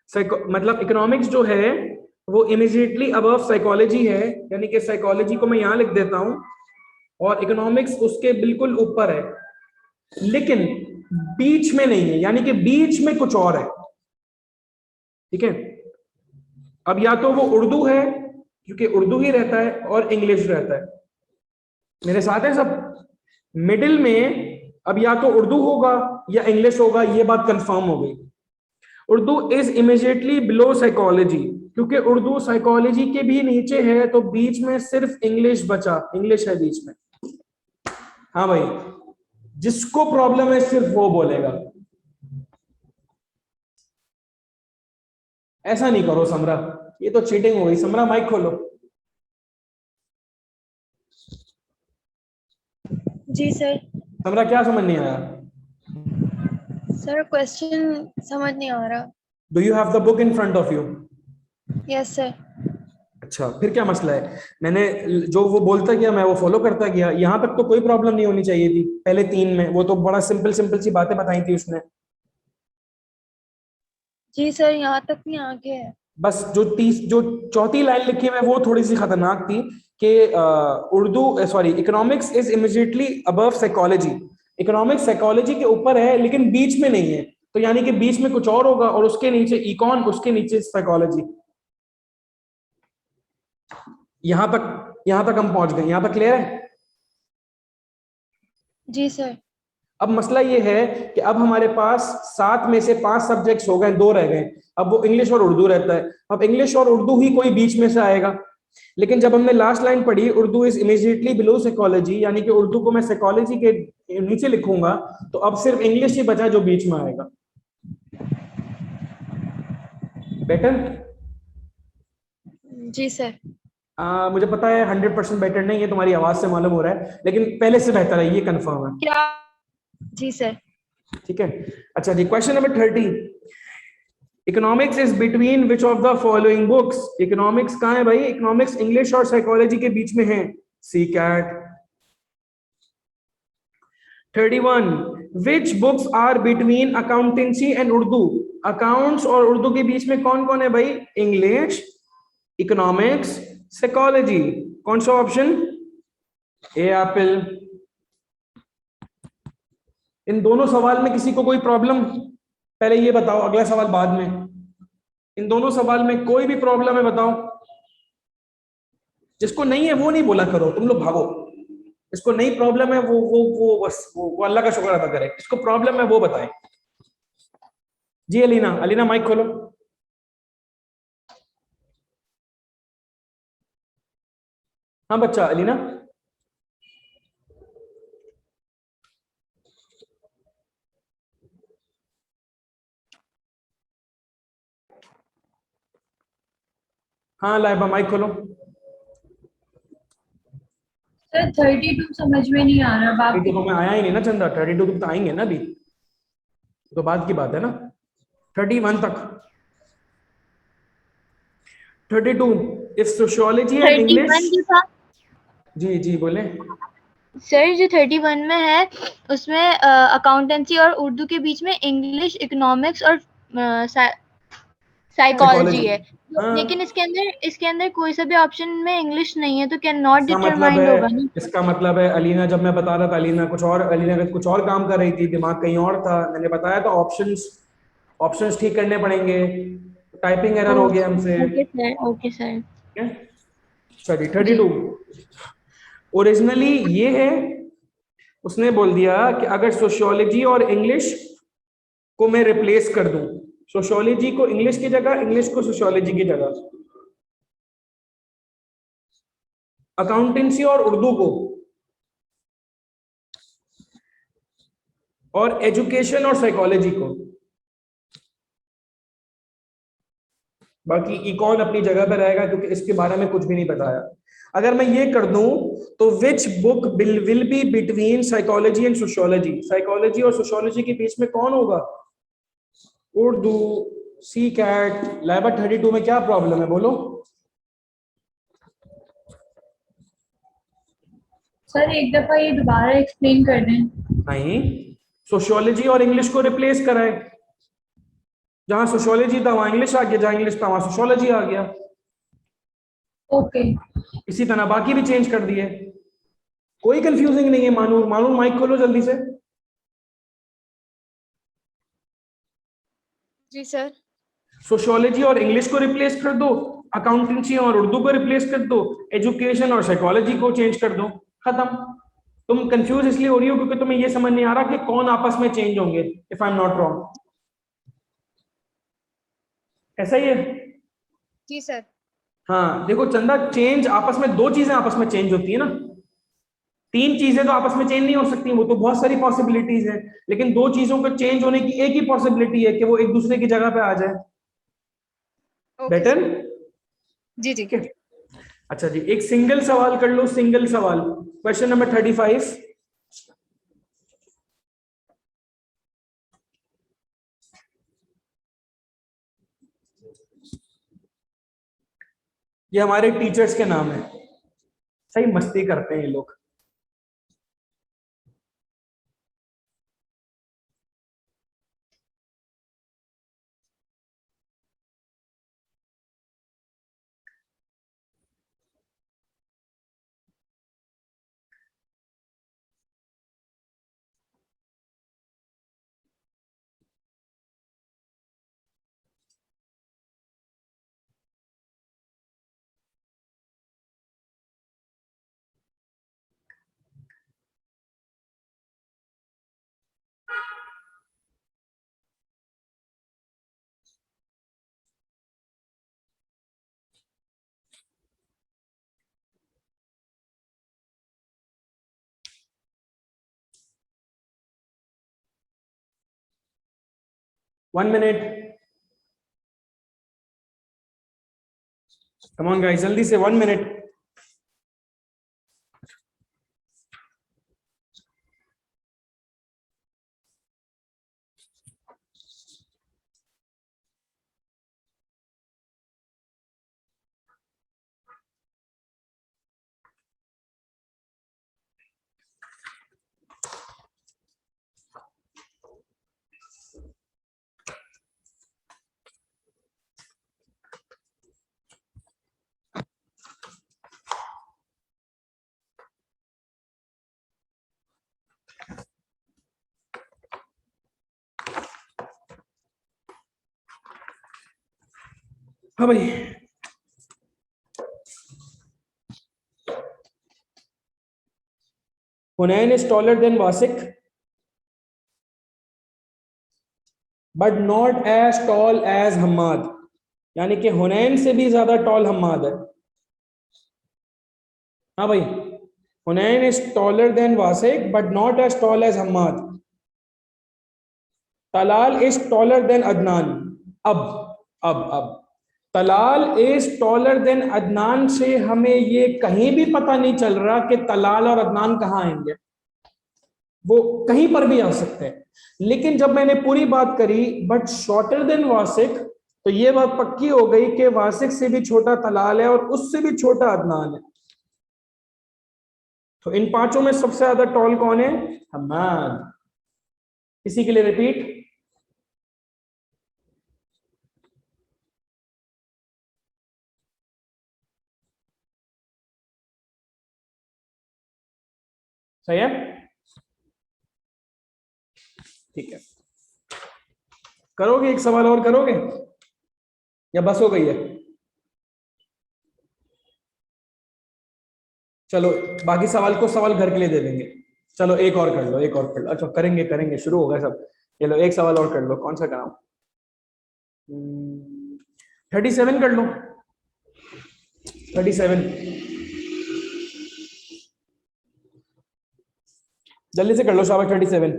मतलब इकोनॉमिक्स जो है वो इमीडिएटली अबव साइकोलॉजी है, यानी कि साइकोलॉजी को मैं यहां लिख देता हूं और इकोनॉमिक्स उसके बिल्कुल ऊपर है, लेकिन बीच में नहीं है, यानी कि बीच में कुछ और है. ठीक है, अब या तो वो उर्दू है क्योंकि उर्दू ही रहता है और इंग्लिश रहता है. मेरे साथ है सब? मिडिल में अब या तो उर्दू होगा या इंग्लिश होगा, ये बात कंफर्म हो गई. Urdu is immediately below psychology, क्योंकि उर्दू साइकोलॉजी के भी नीचे है, तो बीच में सिर्फ इंग्लिश बचा, इंग्लिश है बीच में. हाँ भाई, जिसको प्रॉब्लम है सिर्फ वो बोलेगा. ऐसा नहीं करो समरा, ये तो चीटिंग हो गई. समरा माइक खोलो. जी सर. समरा क्या समझ नहीं आया? सर क्वेश्चन समझ नहीं आ रहा. Do you have the book in front of you? Yes sir. अच्छा, फिर क्या मसला है? मैंने जो वो बोलता गया मैं वो फॉलो करता गया. यहां तक तो कोई प्रॉब्लम नहीं होनी चाहिए थी. पहले 3 में वो तो बड़ा सिंपल सी बातें बताई थी उसने. जी सर, यहाँ तक नहीं आगे है. बस जो चौथी लाइन लिखी है वो थोड़ी सी खतरनाक थी कि economics is immediately above psychology. Economics psychology के ऊपर है लेकिन बीच में नहीं है, तो यानी कि बीच में कुछ और होगा और उसके नीचे इकॉन, उसके नीचे साइकोलॉजी. यहां तक हम पहुंच गए. यहां तक क्लियर है? जी सर. अब मसला ये है कि अब हमारे पास 7 में से 5 सब्जेक्ट्स हो गए, 2 रह गए. अब वो इंग्लिश और उर्दू रहता है. अब इंग्लिश और उर्दू ही कोई बीच में से आएगा, लेकिन जब हमने लास्ट लाइन पढ़ी Urdu is immediately below psychology, यानी कि उर्दू को मैं साइकोलॉजी के नीचे लिखूंगा, तो अब सिर्फ इंग्लिश ही बचा जो बीच में आएगा. बेटर? जी सर. मुझे पता है 100% बेटर नहीं है, तुम्हारी आवाज से मालूम हो रहा है, लेकिन पहले से बेहतर है, ये कंफर्म है. क्या? जी सर. ठीक है. अच्छा जी, question number 30. Economics is between which of the following books? Economics कहां है भाई? इकोनॉमिक्स इंग्लिश और साइकोलॉजी के बीच में है. सी कैट. 31. Which books are between accountancy and Urdu? Accounts और उर्दू के बीच में कौन कौन है भाई? English, economics, psychology. कौन सा ऑप्शन? ए एप्पल. इन दोनों सवाल में किसी को कोई प्रॉब्लम? पहले ये बताओ, अगला सवाल बाद में. इन दोनों सवाल में कोई भी प्रॉब्लम है बताओ. जिसको नहीं है वो नहीं बोला करो, तुम लोग भागो. जिसको नहीं प्रॉब्लम है वो बस वो अल्लाह का शुक्र अदा करे. जिसको प्रॉब्लम है वो बताए. जी अलीना माइक खोलो. हाँ बच्चा अलीना. हाँ लाइबा माइक खोलो. सर 32 समझ में नहीं आ रहा. बाकी 32 में आया ही नहीं ना चंदा. 32 तो आएंगे ना अभी, तो बाद की बात है ना. 31 तक. 32 इफ सोशियोलॉजी एंड इंग्लिश. जी बोले सर. जो 31 में है उसमें अकाउंटेंसी और उर्दू के बीच में इंग्लिश, इकोनॉमिक्स और साइकोलॉजी है. हाँ. लेकिन इसके अंदर कोई सा भी ऑप्शन में इंग्लिश नहीं है, तो क्या नॉट डिटरमाइंड होगा ना? इसका मतलब है अलीना, जब मैं बता रहा था अलीना कुछ और काम कर रही थी, दिमाग कहीं और था. मैंने बताया था ऑप्शंस ठीक करने पड़ेंगे. टाइपिंग एरर हो गया हमसे. Okay sir. सॉरी. 32 ओरिजिनली ये है. उसने बोल दिया कि अगर सोशियोलॉजी और इंग्लिश को मैं रिप्लेस कर दूं, सोशियोलॉजी को इंग्लिश की जगह, इंग्लिश को सोशियोलॉजी की जगह, अकाउंटेंसी और उर्दू को, और एजुकेशन और साइकोलॉजी को। बाकी इकॉन अपनी जगह पर रहेगा क्योंकि इसके बारे में कुछ भी नहीं बताया। अगर मैं ये कर दूं तो which book will be between psychology and sociology, psychology और सोशियोलॉजी के बीच में कौन होगा? उर्दू, सी कैट, लाइबर 32 में क्या प्रॉब्लम है बोलो? सर एक दफा ये दोबारा एक्सप्लेन कर दें। नहीं, सोशियोलॉजी और इंग्लिश को रिप्लेस कराए, जहां सोशियोलॉजी था वहां इंग्लिश आ गया, जहां इंग्लिश था वहां सोशियोलॉजी आ गया। ओके। इसी तरह बाकी भी चेंज कर दिए, कोई कंफ्यूजिंग नहीं है। मानूर, मानूर माइक खोलो जल्दी से। जी सर। सोशियोलॉजी और इंग्लिश को रिप्लेस कर दो, अकाउंटेंसी और उर्दू को रिप्लेस कर दो, एजुकेशन और साइकोलॉजी को चेंज कर दो, खत्म। तुम कंफ्यूज इसलिए हो रही हो क्योंकि तुम्हें ये समझ नहीं आ रहा कि कौन आपस में चेंज होंगे, if I am not wrong. ऐसा ही है? जी सर। हाँ देखो चंदा, चेंज आपस में, दो चीजें आपस में चेंज होती है ना, तीन चीजें तो आपस में चेंज नहीं हो सकती, वो तो बहुत सारी पॉसिबिलिटीज है, लेकिन दो चीजों को चेंज होने की एक ही पॉसिबिलिटी है कि वो एक दूसरे की जगह पे आ जाए। बेटर? जी जी। अच्छा जी, एक सिंगल सवाल कर लो, सिंगल सवाल, क्वेश्चन नंबर 35। ये हमारे टीचर्स के नाम है, सही मस्ती करते हैं ये लोग। One minute. Come on guys, जल्दी से 1 minute. हाँ भाई, हुनैन is taller than वासिक but not as tall as Hammad, यानी कि हुनैन से भी ज्यादा टॉल हम्माद है। हाँ भाई, हुनैन is taller than वासिक but not as tall as Hammad. Talal is taller than Adnan. अब Talal is taller than Adnan से हमें ये कहीं भी पता नहीं चल रहा कि तलाल और अदनान कहाँ आएंगे, वो कहीं पर भी आ सकते हैं। लेकिन जब मैंने पूरी बात करी बट शॉर्टर देन वासिक, तो ये बात पक्की हो गई कि वासिक से भी छोटा तलाल है और उससे भी छोटा अदनान है। तो इन पांचों में सबसे ज्यादा टॉल कौन है? हम्माद। इसी के लिए रिपीट, सही है? ठीक है, करोगे एक सवाल और करोगे या बस हो गई है? चलो बाकी सवाल को सवाल घर के लिए दे देंगे। चलो एक और कर लो, एक और कर लो। अच्छा करेंगे, शुरू हो गया सब। ये लो एक सवाल और कर लो, कौन सा कराऊं? 37 कर लो, 37 जल्दी से कर लो शाबाश। 37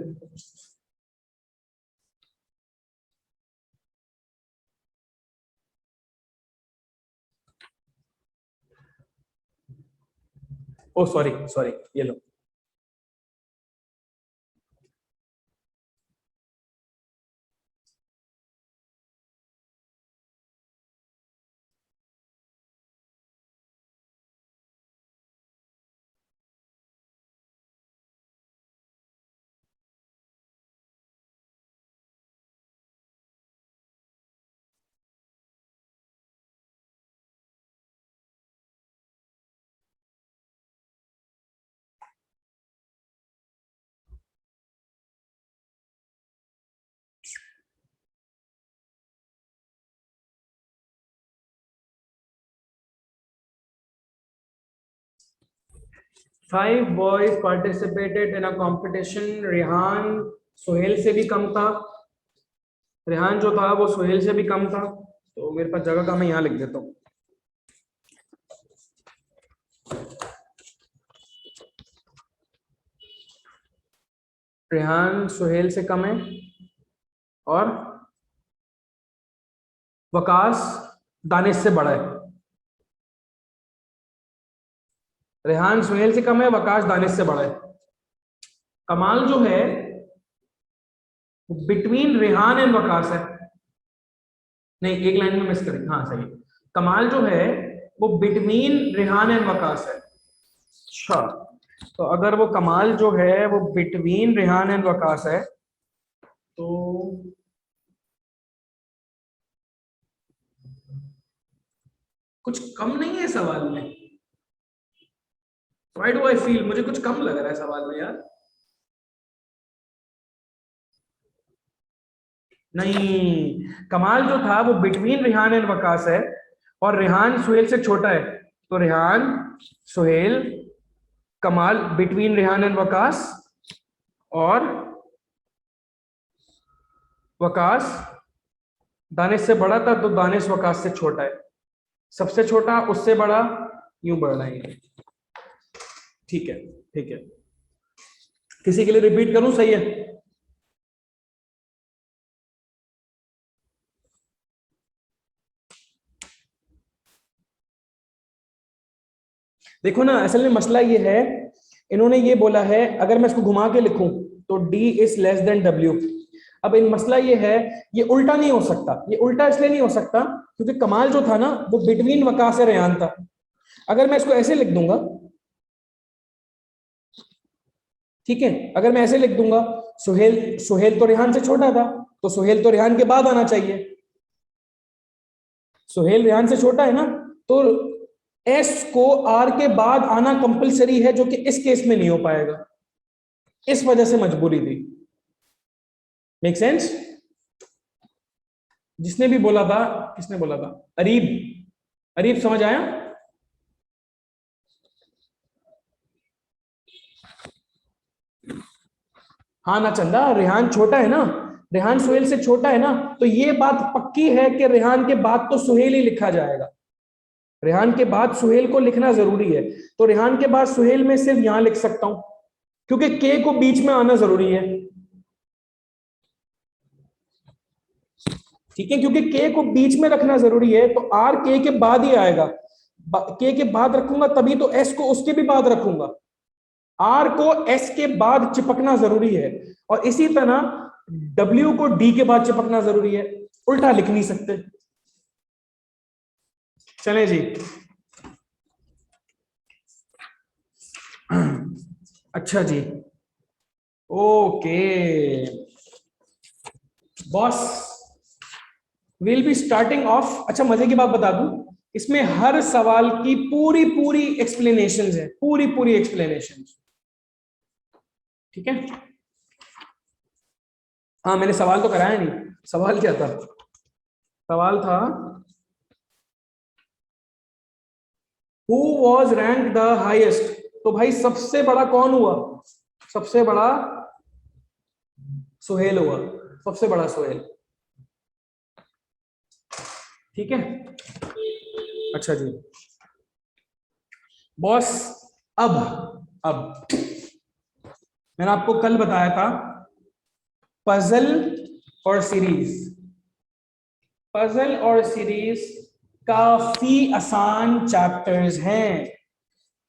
ओ सॉरी सॉरी, ये लो। Five boys participated in a competition. Rehan Sohail से भी कम था, रेहान जो था वो सोहेल से भी कम था, तो मेरे पास जगह का मैं यहाँ लिख देता हूँ। रेहान सोहेल से कम है और वकास दानिश से बड़ा है। रेहान सोहेल से कम है, वकास दानिश से बड़ा है। कमाल जो है बिटवीन रेहान एंड वकास है। नहीं, एक लाइन में मिस करें, हाँ सही। कमाल जो है वो बिटवीन रेहान एंड वकास है। अच्छा, तो अगर वो कमाल जो है वो बिटवीन रेहान एंड वकास है तो कुछ कम नहीं है सवाल में। Why do I feel, मुझे कुछ कम लग रहा है सवाल में यार। नहीं, कमाल जो था वो बिटवीन रेहान एंड वकास है और रेहान सोहेल से छोटा है, तो रेहान सोहेल कमाल बिटवीन रेहान एंड वकास, और वकास दानिश से बड़ा था तो दानिश वकास से छोटा है। सबसे छोटा उससे बड़ा, यूं बढ़ रहा है। ठीक है, ठीक है। किसी के लिए रिपीट करूं? सही है। देखो ना, असल में मसला ये है, इन्होंने ये बोला है अगर मैं इसको घुमा के लिखूं तो D is less than W। अब इन मसला ये है, ये उल्टा नहीं हो सकता। ये उल्टा इसलिए नहीं हो सकता क्योंकि कमाल जो था ना वो बिटवीन वकास और रेहान था। अगर मैं इसको ऐसे लिख दूंगा, ठीक है, अगर मैं ऐसे लिख दूंगा सोहेल तो रेहान से छोटा था, तो सोहेल तो रेहान के बाद आना चाहिए। सोहेल रेहान से छोटा है ना, तो एस को आर के बाद आना कंपलसरी है, जो कि इस केस में नहीं हो पाएगा। इस वजह से मजबूरी थी। Make sense? जिसने भी बोला था, किसने बोला था? अरीब, अरीब समझ आया? हाँ ना चंदा, रेहान छोटा है ना, रेहान सोहेल से छोटा है ना, तो ये बात पक्की है कि रेहान के बाद तो सोहेल ही लिखा जाएगा। रेहान के बाद सुहेल को लिखना जरूरी है, तो रेहान के बाद सुहेल में सिर्फ यहां लिख सकता हूं क्योंकि के को बीच में आना जरूरी है। ठीक है, क्योंकि के को बीच में रखना जरूरी है, तो आर के के बाद ही आएगा। के के बाद रखूंगा तभी तो एस को उसके भी बाद रखूंगा। आर को एस के बाद चिपकना जरूरी है, और इसी तरह डब्ल्यू को डी के बाद चिपकना जरूरी है। उल्टा लिख नहीं सकते। चले जी, अच्छा जी, okay boss, will be starting off. अच्छा, मजे की बात बता दूं, इसमें हर सवाल की पूरी पूरी एक्सप्लेनेशंस है, पूरी पूरी एक्सप्लेनेशंस। ठीक है, हाँ मैंने सवाल तो कराया नहीं। सवाल क्या था? सवाल था Who was ranked the highest? तो भाई सबसे बड़ा कौन हुआ? सबसे बड़ा सुहेल हुआ, सबसे बड़ा सुहेल। ठीक है, अच्छा जी बॉस। अब मैंने आपको कल बताया था पजल और सीरीज। पजल और सीरीज काफी आसान चैप्टर्स हैं।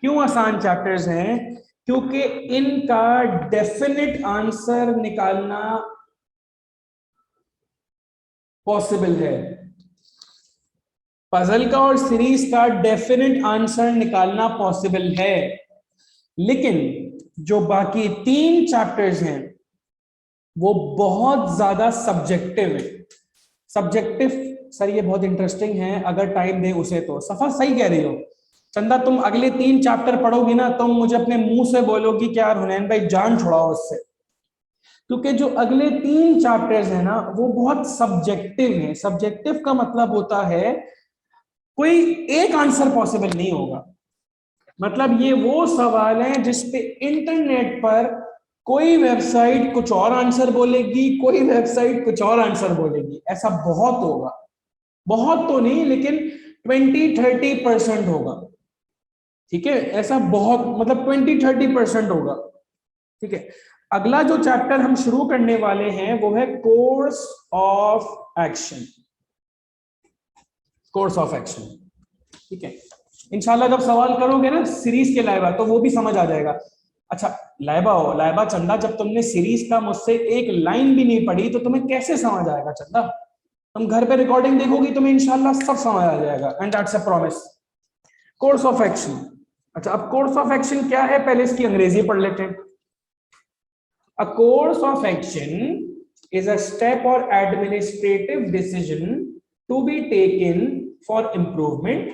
क्यों आसान चैप्टर्स हैं? क्योंकि इनका डेफिनेट आंसर निकालना पॉसिबल है। पजल का और सीरीज का डेफिनेट आंसर निकालना पॉसिबल है, लेकिन जो बाकी 3 चैप्टर्स हैं वो बहुत ज्यादा सब्जेक्टिव है। सब्जेक्टिव सर ये बहुत इंटरेस्टिंग है, अगर टाइम दे उसे तो। सफर सही कह रही हो चंदा, तुम अगले 3 चैप्टर पढ़ोगी ना, तुम मुझे अपने मुंह से बोलोगी कि यार हुनैन भाई जान छुड़ाओ उससे, क्योंकि जो अगले 3 चैप्टर्स है ना वो बहुत सब्जेक्टिव है। सब्जेक्टिव का मतलब होता है कोई एक आंसर पॉसिबल नहीं होगा। मतलब ये वो सवाल है जिसपे इंटरनेट पर कोई वेबसाइट कुछ और आंसर बोलेगी, कोई वेबसाइट कुछ और आंसर बोलेगी। ऐसा बहुत होगा, बहुत तो नहीं लेकिन 20-30% होगा। ठीक है, ऐसा बहुत मतलब 20-30% होगा। ठीक है, अगला जो चैप्टर हम शुरू करने वाले हैं वो है course of action. Course of action, ठीक है। इंशाल्लाह जब सवाल करोगे ना सीरीज के लाइबा तो वो भी समझ आ जाएगा। अच्छा लाइबा चंदा, जब तुमने सीरीज का मुझसे एक लाइन भी नहीं पढ़ी तो तुम्हें कैसे समझ आएगा चंदा? तुम घर पे रिकॉर्डिंग देखोगी तुम्हें इंशाल्लाह सब समझ आ जाएगा, and that's a promise. Course of action. अच्छा, अब कोर्स ऑफ एक्शन क्या है पहले इसकी अंग्रेजी पढ़ लेते हैं। A course of action is a step or administrative decision to be taken for improvement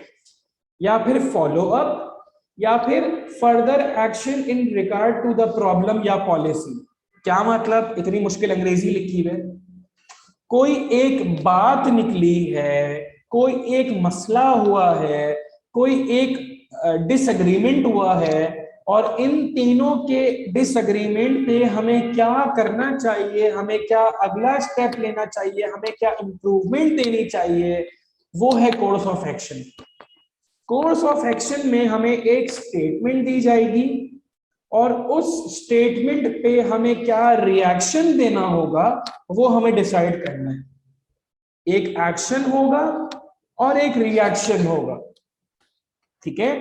या फिर फॉलो अप या फिर further action in regard to the problem या पॉलिसी। क्या मतलब? इतनी मुश्किल अंग्रेजी लिखी है। कोई एक बात निकली है, कोई एक मसला हुआ है, कोई एक डिसएग्रीमेंट हुआ है, और इन तीनों के डिसएग्रीमेंट पे हमें क्या करना चाहिए, हमें क्या अगला स्टेप लेना चाहिए, हमें क्या इंप्रूवमेंट देनी चाहिए, वो है course of action. Course of action में हमें एक स्टेटमेंट दी जाएगी और उस स्टेटमेंट पे हमें क्या रिएक्शन देना होगा वो हमें डिसाइड करना है। एक एक्शन होगा और एक रिएक्शन होगा। ठीक है,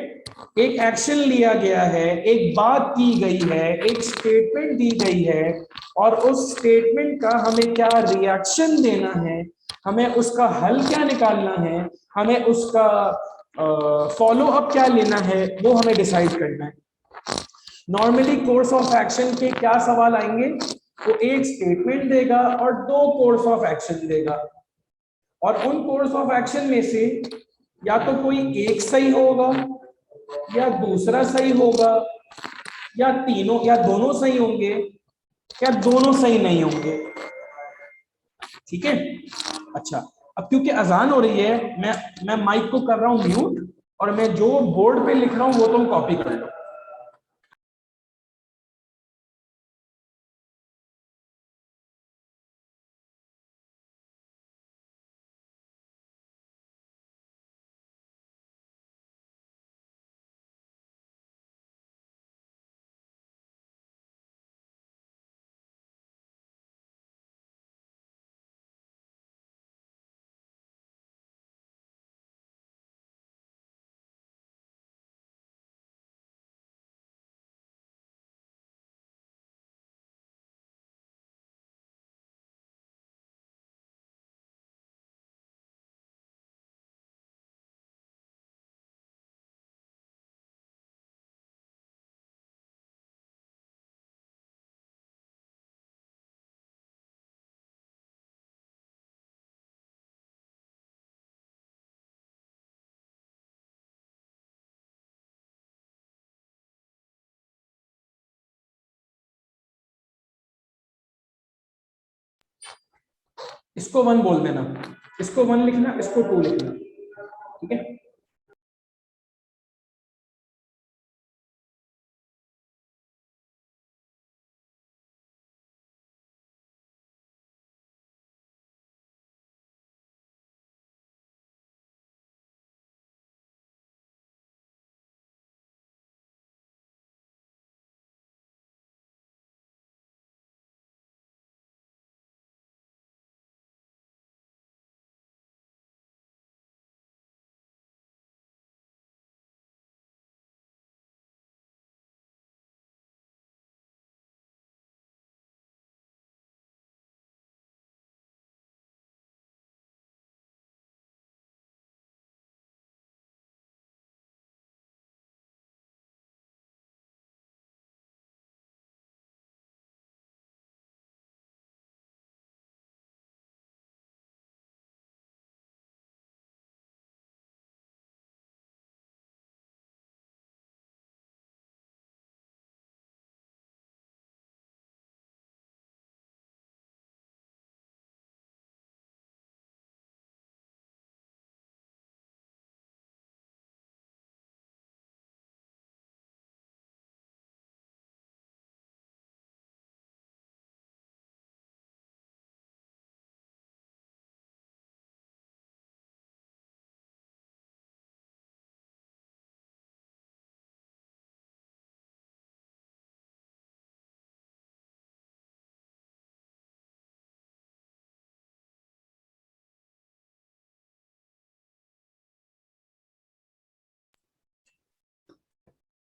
एक एक्शन लिया गया है, एक बात की गई है, एक स्टेटमेंट दी गई है, और उस स्टेटमेंट का हमें क्या रिएक्शन देना है, हमें उसका हल क्या निकालना है, हमें उसका फॉलो अप क्या लेना है, वो हमें डिसाइड करना है। नॉर्मली कोर्स ऑफ एक्शन के क्या सवाल आएंगे? वो एक स्टेटमेंट देगा और 2 कोर्स ऑफ एक्शन देगा, और उन कोर्स ऑफ एक्शन में से या तो कोई एक सही होगा या दूसरा सही होगा या तीनों या दोनों सही होंगे या दोनों सही नहीं होंगे। ठीक है, अच्छा अब क्योंकि अजान हो रही है मैं माइक को कर रहा हूं म्यूट, और मैं जो बोर्ड पे लिख रहा हूं वो तुम कॉपी कर लो। इसको 1 बोल देना, इसको 1 लिखना, इसको 2 लिखना। ठीक है।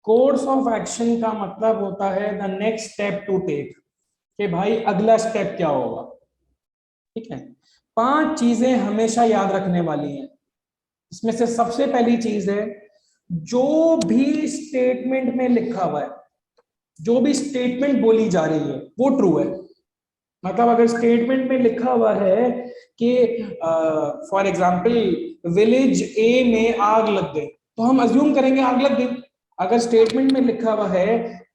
कोर्स ऑफ एक्शन का मतलब होता है the next step to take, कि भाई अगला स्टेप क्या होगा। ठीक है, 5 चीजें हमेशा याद रखने वाली हैं। इसमें से सबसे पहली चीज है, जो भी स्टेटमेंट में लिखा हुआ है, जो भी स्टेटमेंट बोली जा रही है वो ट्रू है। मतलब अगर स्टेटमेंट में लिखा हुआ है कि फॉर एग्जांपल विलेज ए में आग लग गई, तो हम अज्यूम करेंगे आग लग गई। अगर स्टेटमेंट में लिखा हुआ है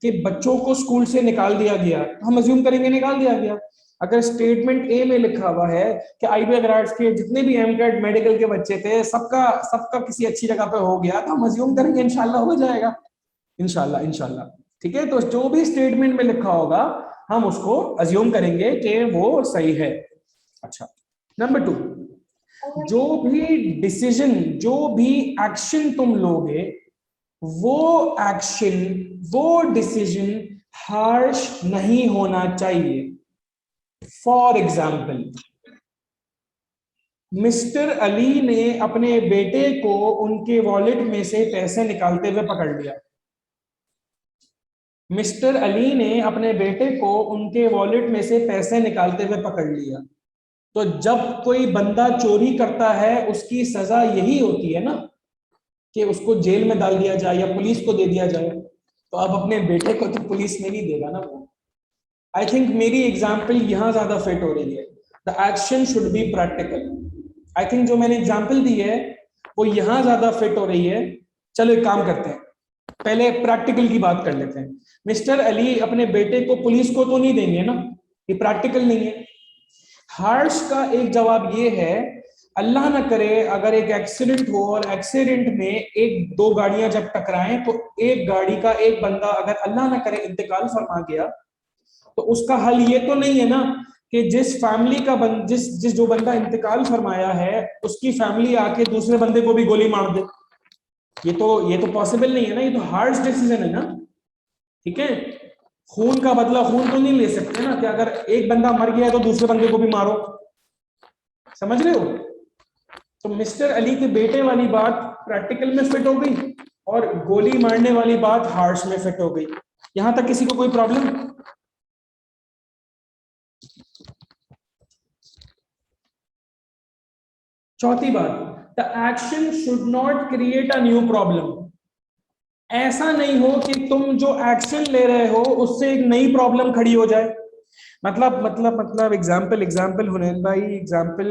कि बच्चों को स्कूल से निकाल दिया गया, तो हम अज्यूम करेंगे निकाल दिया गया। अगर स्टेटमेंट ए में लिखा हुआ है कि आईबी ग्रेड्स के जितने भी एमकेट मेडिकल के बच्चे थे सबका किसी अच्छी जगह पे हो गया, तो हम अज्यूम करेंगे इंशाल्लाह हो जाएगा, इंशाल्लाह। ठीक है, तो जो भी स्टेटमेंट में लिखा होगा हम उसको अज्यूम करेंगे कि वो सही है। अच्छा, नंबर 2, जो भी डिसीजन, जो भी एक्शन तुम लोगे, वो एक्शन, वो डिसीजन हार्श नहीं होना चाहिए। फॉर एग्जाम्पल, मिस्टर अली ने अपने बेटे को उनके वॉलेट में से पैसे निकालते हुए पकड़ लिया। मिस्टर अली ने अपने बेटे को उनके वॉलेट में से पैसे निकालते हुए पकड़ लिया। तो जब कोई बंदा चोरी करता है उसकी सजा यही होती है ना कि उसको जेल में डाल दिया जाए या पुलिस को दे दिया जाए। तो अब अपने बेटे को तो पुलिस में नहीं देगा ना वो। आई थिंक मेरी एग्जाम्पल यहां ज्यादा फिट हो रही है। The action should be practical. I think जो मैंने एग्जाम्पल दी है वो यहां ज्यादा फिट हो रही है। चलो एक काम करते हैं, पहले प्रैक्टिकल की बात कर लेते हैं। मिस्टर अली अपने बेटे को पुलिस को तो नहीं देंगे ना, ये प्रैक्टिकल नहीं है। हार्श का एक जवाब ये है, अल्लाह ना करे अगर एक एक्सीडेंट हो और एक्सीडेंट में 1-2 गाड़ियां जब टकराएं तो एक गाड़ी का एक बंदा अगर अल्लाह ना करे इंतकाल फरमा गया, तो उसका हल ये तो नहीं है ना कि जिस फैमिली का जिस जो बंदा इंतकाल फरमाया है उसकी फैमिली आके दूसरे बंदे को भी गोली मार दे। ये तो पॉसिबल नहीं है ना, ये तो हार्श डिसीजन है ना। ठीक है, खून का बदला खून तो नहीं ले सकते ना कि अगर एक बंदा मर गया है तो दूसरे बंदे को भी मारो। समझ रहे हो? तो मिस्टर अली के बेटे वाली बात प्रैक्टिकल में फिट हो गई और गोली मारने वाली बात हार्श में फिट हो गई। यहां तक किसी को कोई प्रॉब्लम? चौथी बात, the action should not create a new problem. ऐसा नहीं हो कि तुम जो एक्शन ले रहे हो उससे एक नई प्रॉब्लम खड़ी हो जाए। मतलब एग्जाम्पल हुनैन भाई, एग्जाम्पल,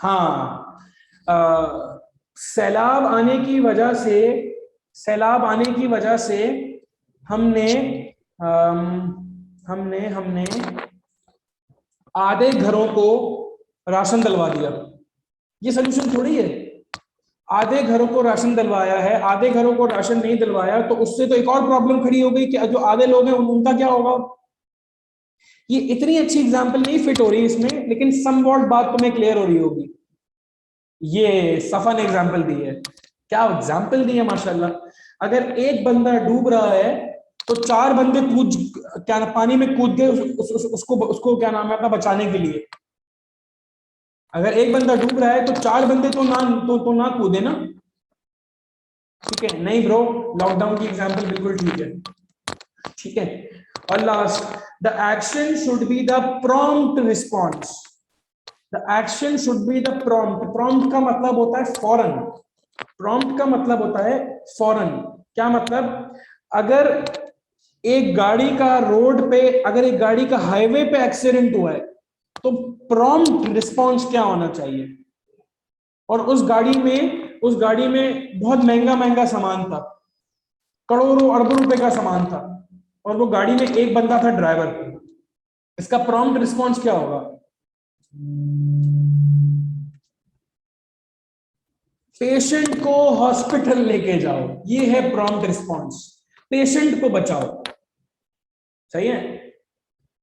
हाँ, सैलाब आने की वजह से हमने आधे घरों को राशन दिलवा दिया। ये सोल्यूशन थोड़ी है। आधे घरों को राशन दिलवाया है, आधे घरों को राशन नहीं दिलवाया, तो उससे तो एक और प्रॉब्लम खड़ी हो गई कि जो आधे लोग हैं उनका क्या होगा। ये इतनी अच्छी एग्जांपल नहीं फिट हो रही इसमें, लेकिन समवॉट बात तुम्हें क्लियर हो रही होगी। ये सफा ने एग्जांपल दी है, क्या एग्जांपल दी है माशाल्लाह। अगर एक बंदा डूब रहा है तो 4 बंदे पानी में कूद गए उसको क्या नाम है अपना बचाने के लिए। अगर एक बंदा डूब रहा है तो 4 बंदे तो ना कूदे ना। ठीक है, नहीं ब्रो, लॉकडाउन की एग्जांपल बिल्कुल ठीक है। ठीक है, और last, the action should be the prompt response. The action should be the prompt. Prompt का मतलब होता है फौरन। प्रॉम्प्ट का मतलब होता है फौरन। क्या मतलब? अगर एक गाड़ी का हाईवे पे एक्सीडेंट हुआ है तो प्रॉम्प्ट रिस्पॉन्स क्या होना चाहिए? और उस गाड़ी में बहुत महंगा सामान था, करोड़ों अरबों रुपए का सामान था, और वो गाड़ी में एक बंदा था ड्राइवर। इसका प्रॉम्प्ट रिस्पॉन्स क्या होगा? पेशेंट को हॉस्पिटल लेके जाओ, ये है प्रॉम्प्ट रिस्पॉन्स। पेशेंट को बचाओ, सही है।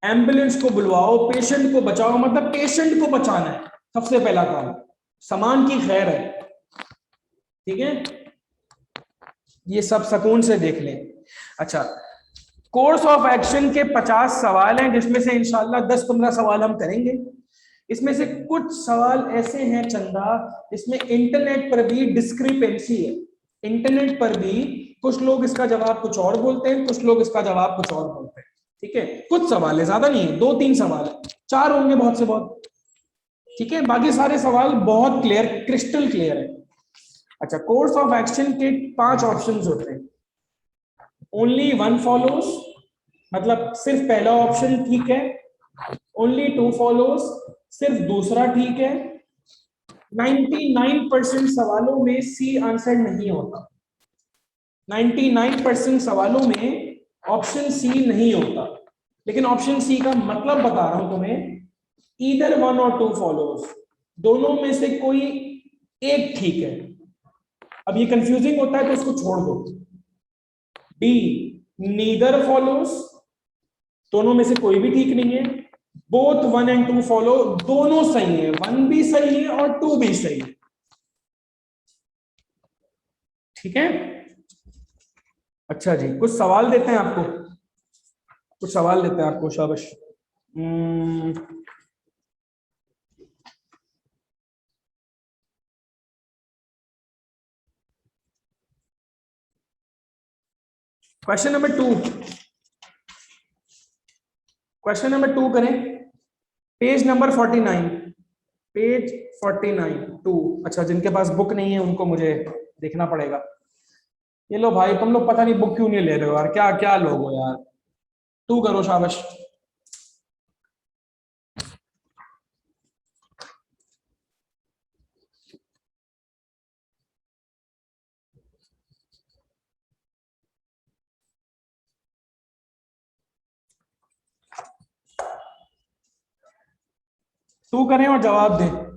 एम्बुलेंस को बुलवाओ, पेशेंट को बचाओ, मतलब पेशेंट को बचाना है सबसे पहला काम। सामान की खैर है। ठीक है, ये सब सुकून से देख लें। अच्छा, कोर्स ऑफ एक्शन के 50 सवाल हैं, जिसमें से इंशाल्लाह 10-15 सवाल हम करेंगे। इसमें से कुछ सवाल ऐसे हैं चंदा जिसमें इंटरनेट पर भी डिस्क्रिपेंसी है। इंटरनेट पर भी कुछ लोग इसका जवाब कुछ और बोलते हैं, कुछ लोग इसका जवाब कुछ और बोलते हैं। ठीक है, कुछ सवाल है, ज्यादा नहीं है, 2-3 सवाल है, 4 होंगे बहुत से बहुत। ठीक है, बाकी सारे सवाल बहुत क्लियर, क्रिस्टल क्लियर है। अच्छा, कोर्स ऑफ एक्शन के 5 ऑप्शंस होते हैं। ओनली 1 फॉलोज, मतलब सिर्फ पहला ऑप्शन ठीक है। ओनली 2 फॉलोज, सिर्फ दूसरा ठीक है। 99% सवालों में सी आंसर नहीं होता। 99% सवालों में ऑप्शन सी नहीं होता, लेकिन ऑप्शन सी का मतलब बता रहा हूं तुम्हें, ईदर 1 और 2 फॉलोज, दोनों में से कोई एक ठीक है। अब ये कंफ्यूजिंग होता है तो उसको छोड़ दो। बी, नीदर फॉलोज, दोनों में से कोई भी ठीक नहीं है। बोथ 1 and 2 फॉलो, दोनों सही है, 1 भी सही है और 2 भी सही है। ठीक है, अच्छा जी, कुछ सवाल देते हैं आपको, कुछ सवाल देते हैं आपको, शाबाश। क्वेश्चन नंबर 2, क्वेश्चन नंबर 2 करें, पेज नंबर 49, पेज 49 2। अच्छा, जिनके पास बुक नहीं है उनको मुझे देखना पड़ेगा। ये लो भाई, तुम लोग पता नहीं बुक क्यों नहीं ले रहे हो यार, क्या क्या लोग हो यार। 2 करो, शाबाश। तू करें और जवाब दें।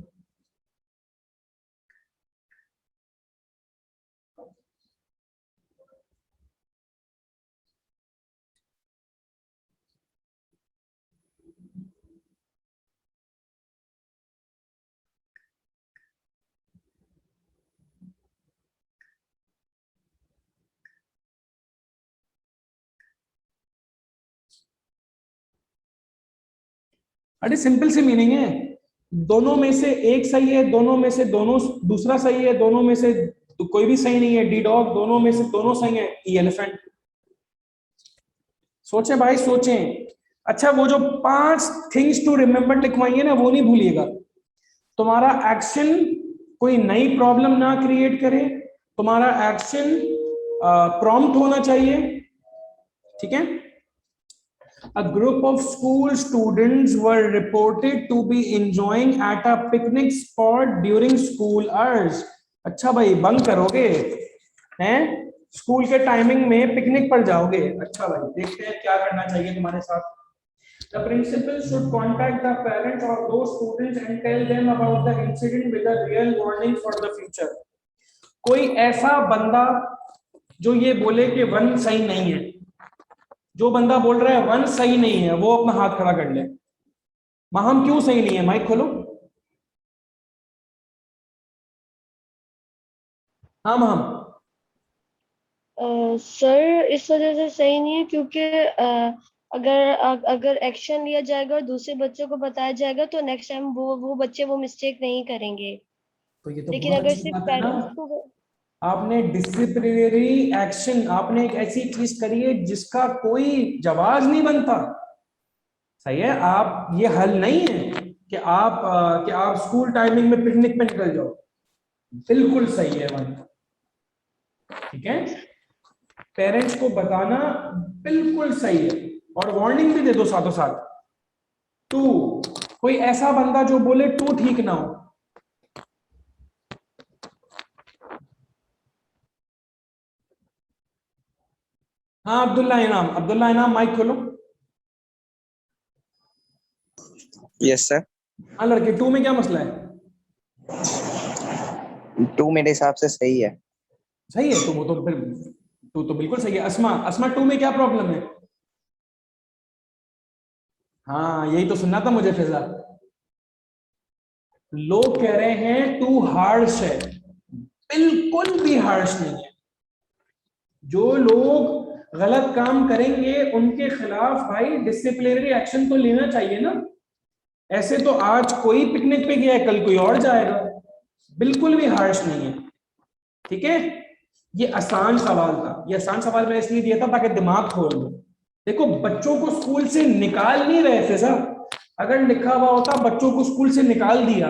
अरे सिंपल सी मीनिंग है, दोनों में से एक सही है, दोनों में से दोनों दूसरा सही है, दोनों में से कोई भी सही नहीं है। डी डॉग, दोनों में से दोनों सही है। ई एलिफेंट। सोचें भाई, सोचें। अच्छा, वो जो 5 थिंग्स टू रिमेंबर लिखवाइए ना, वो नहीं भूलिएगा। तुम्हारा एक्शन कोई नई प्रॉब्लम ना क्रिएट करे, तुम्हारा एक्शन प्रॉम्प्ट होना चाहिए। ठीक है। A group of school students were reported to be enjoying at a picnic spot during school hours. अच्छा भाई, बंक करोगे हैं, स्कूल के टाइमिंग में पिकनिक पर जाओगे। अच्छा भाई, देखते हैं क्या करना चाहिए तुम्हारे साथ। The principal should contact the parents of those students and tell them about the incident with a real warning for the future. कोई ऐसा बंदा जो ये बोले कि 1 सही नहीं है, जो बंदा बोल रहा है 1 सही नहीं है, वो अपना हाथ खड़ा कर ले। महम क्यों सही नहीं है? माइक खोलो। हाँ महम। सर, इस वजह से सही नहीं है क्योंकि अगर एक्शन लिया जाएगा और दूसरे बच्चों को बताया जाएगा तो नेक्स्ट टाइम वो बच्चे वो मिस्टेक नहीं करेंगे। तो ये तो लेकिन अगर सिर्फ पेरेंट्स को, आपने डिसिप्लिनरी एक्शन, आपने एक ऐसी चीज करी है जिसका कोई जवाब नहीं बनता। सही है, आप ये हल नहीं है कि आप स्कूल टाइमिंग में पिकनिक पे निकल जाओ। बिल्कुल सही है भाई। ठीक है, पेरेंट्स को बताना बिल्कुल सही है और वार्निंग भी दे दो साथों साथ। 2, कोई ऐसा बंदा जो बोले 2 ठीक ना हो। हाँ अब्दुल्ला इनाम, माइक खोलो। Yes sir. हाँ लड़के, 2 में क्या मसला है? 2 मेरे हिसाब से सही है। सही है, तो वो तो फिर 2 तो बिल्कुल सही है। अस्मा 2 में क्या प्रॉब्लम है? हाँ यही तो सुनना था मुझे फिजा। लोग कह रहे हैं 2 हार्श है। बिल्कुल भी हार्श नहीं है। जो लोग गलत काम करेंगे उनके खिलाफ भाई डिसिप्लिनरी एक्शन तो लेना चाहिए ना। ऐसे तो आज कोई पिकनिक पे गया है, कल कोई और जाएगा। बिल्कुल भी हार्श नहीं है। ठीक है, ये आसान सवाल था, ये आसान सवाल मैंने इसलिए दिया था ताकि दिमाग खोल दो। देखो बच्चों को स्कूल से निकाल नहीं रहे थे सर, अगर लिखा हुआ होता बच्चों को स्कूल से निकाल दिया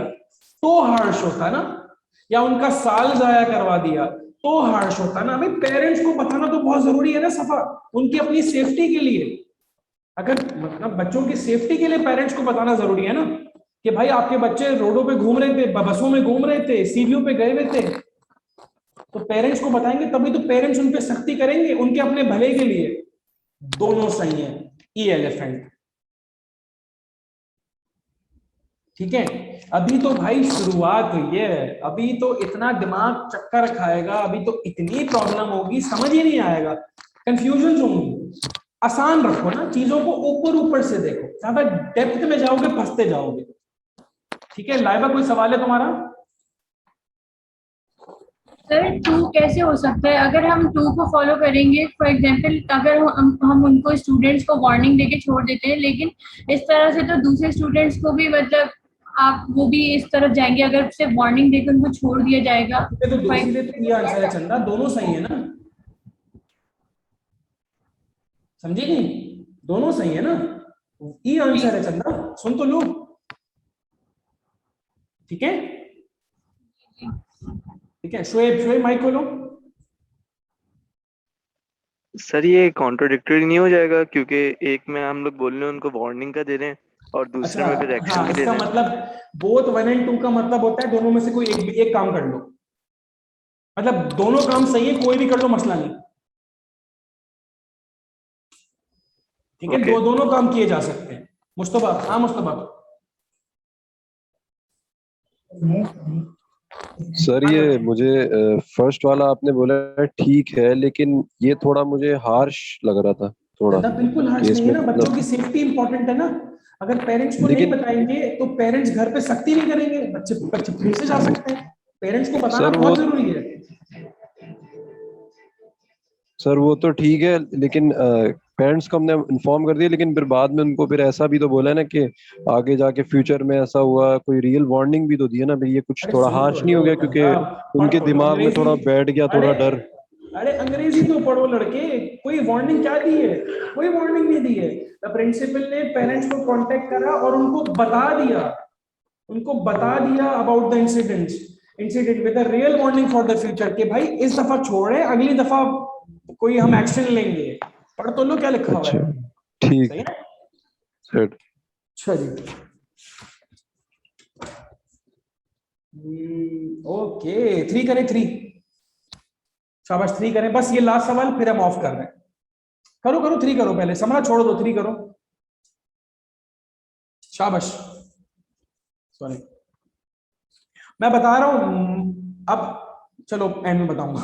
तो हार्श होता ना, या उनका साल जाया करवा दिया तो हार्श होता ना। भाई पेरेंट्स को बताना तो बहुत जरूरी है ना सफा, उनकी अपनी सेफ्टी के लिए। अगर मतलब बच्चों की सेफ्टी के लिए पेरेंट्स को बताना जरूरी है ना कि भाई आपके बच्चे रोडों पे घूम रहे थे, बसों में घूम रहे थे, सीढ़ियों पे गए हुए थे, तो पेरेंट्स को बताएंगे तभी तो पेरेंट्स उन पे सख्ती करेंगे, उनके अपने भले के लिए। दोनों सही है, ई एलिफेंट। ठीक है, अभी तो भाई शुरुआत हुई है, अभी तो इतना दिमाग चक्कर खाएगा, अभी तो इतनी प्रॉब्लम होगी समझ ही नहीं आएगा, कंफ्यूजन होंगी। आसान रखो ना चीजों को, ऊपर ऊपर से देखो, ज्यादा डेप्थ में जाओगे फंसते जाओगे। ठीक है लाइबा, कोई सवाल है तुम्हारा? सर 2 कैसे हो सकता है? अगर हम 2 को फॉलो करेंगे, फॉर एग्जांपल अगर हम उनको स्टूडेंट्स को वार्निंग देके छोड़ देते हैं, लेकिन इस तरह से तो दूसरे स्टूडेंट्स को भी मतलब आप वो भी इस तरफ जाएंगे, अगर सिर्फ वार्निंग देकर उनको छोड़ दिया जाएगा। तो दूसरे तो ये आंसर है चंदा, दोनों सही है ना, समझी नहीं? दोनों सही है ना, ये आंसर है चंदा, सुन तो लो। ठीक है ठीक है, शोएब माइक खोलो। सर ये कॉन्ट्रोडिक्टरी नहीं हो जाएगा, क्योंकि एक में हम लोग बोल रहे हैं उनको वार्निंग का दे रहे हैं और दूसरे में फिर एक्शन हाँ, भी दे इसका रहे हैं। मतलब बोथ 1 और 2 का मतलब होता है दोनों में से कोई एक काम कर लो, मतलब दोनों काम सही है, कोई भी कर लो मसला नहीं। ठीक है, दोनों काम किए जा सकते हैं। मुस्तफा, हाँ मुस्तफा। सर ये मुझे फर्स्ट वाला आपने बोला ठीक है, लेकिन ये थोड़ा मुझे हार्श लग रहा था थोड़ा। बिल्कुल हार्श नहीं है ना, बच्चों की सेफ्टी इंपॉर्टेंट है ना। अगर पेरेंट्स को नहीं बताएंगे तो पेरेंट्स घर पे सख्ती नहीं करेंगे, बच्चे फिर से जा सकते हैं। पेरेंट्स को बताना बहुत जरूरी है सर। वो तो ठीक है, लेकिन पेरेंट्स को हमने इन्फॉर्म कर दिया, लेकिन फिर बाद में उनको फिर ऐसा भी तो बोला है ना कि आगे जाके फ्यूचर में ऐसा हुआ, कोई रियल वार्निंग भी तो दी है ना। फिर ये कुछ थोड़ा हार्श नहीं हो गया, क्योंकि उनके दिमाग में थोड़ा बैठ गया थोड़ा डर। अरे अंग्रेजी तो पढ़ो लड़के, कोई वार्निंग क्या दी है? कोई वार्निंग नहीं दी है। द प्रिंसिपल ने पेरेंट्स को कांटेक्ट करा और उनको बता दिया about the incident with a real warning for the future कि भाई इस दफा छोड़े, अगली दफा कोई हम एक्शन लेंगे। पढ़ तो लो क्या लिखा हुआ है। ठीक है अच्छा जी, ओके 3 करें, 3 शाबाश 3 करें। बस ये लास्ट सवाल फिर हम ऑफ कर रहे हैं। करो 3 करो, पहले समझा छोड़ दो, 3 करो। शाबाश, सॉरी मैं बता रहा हूं, अब चलो एंड में बताऊंगा।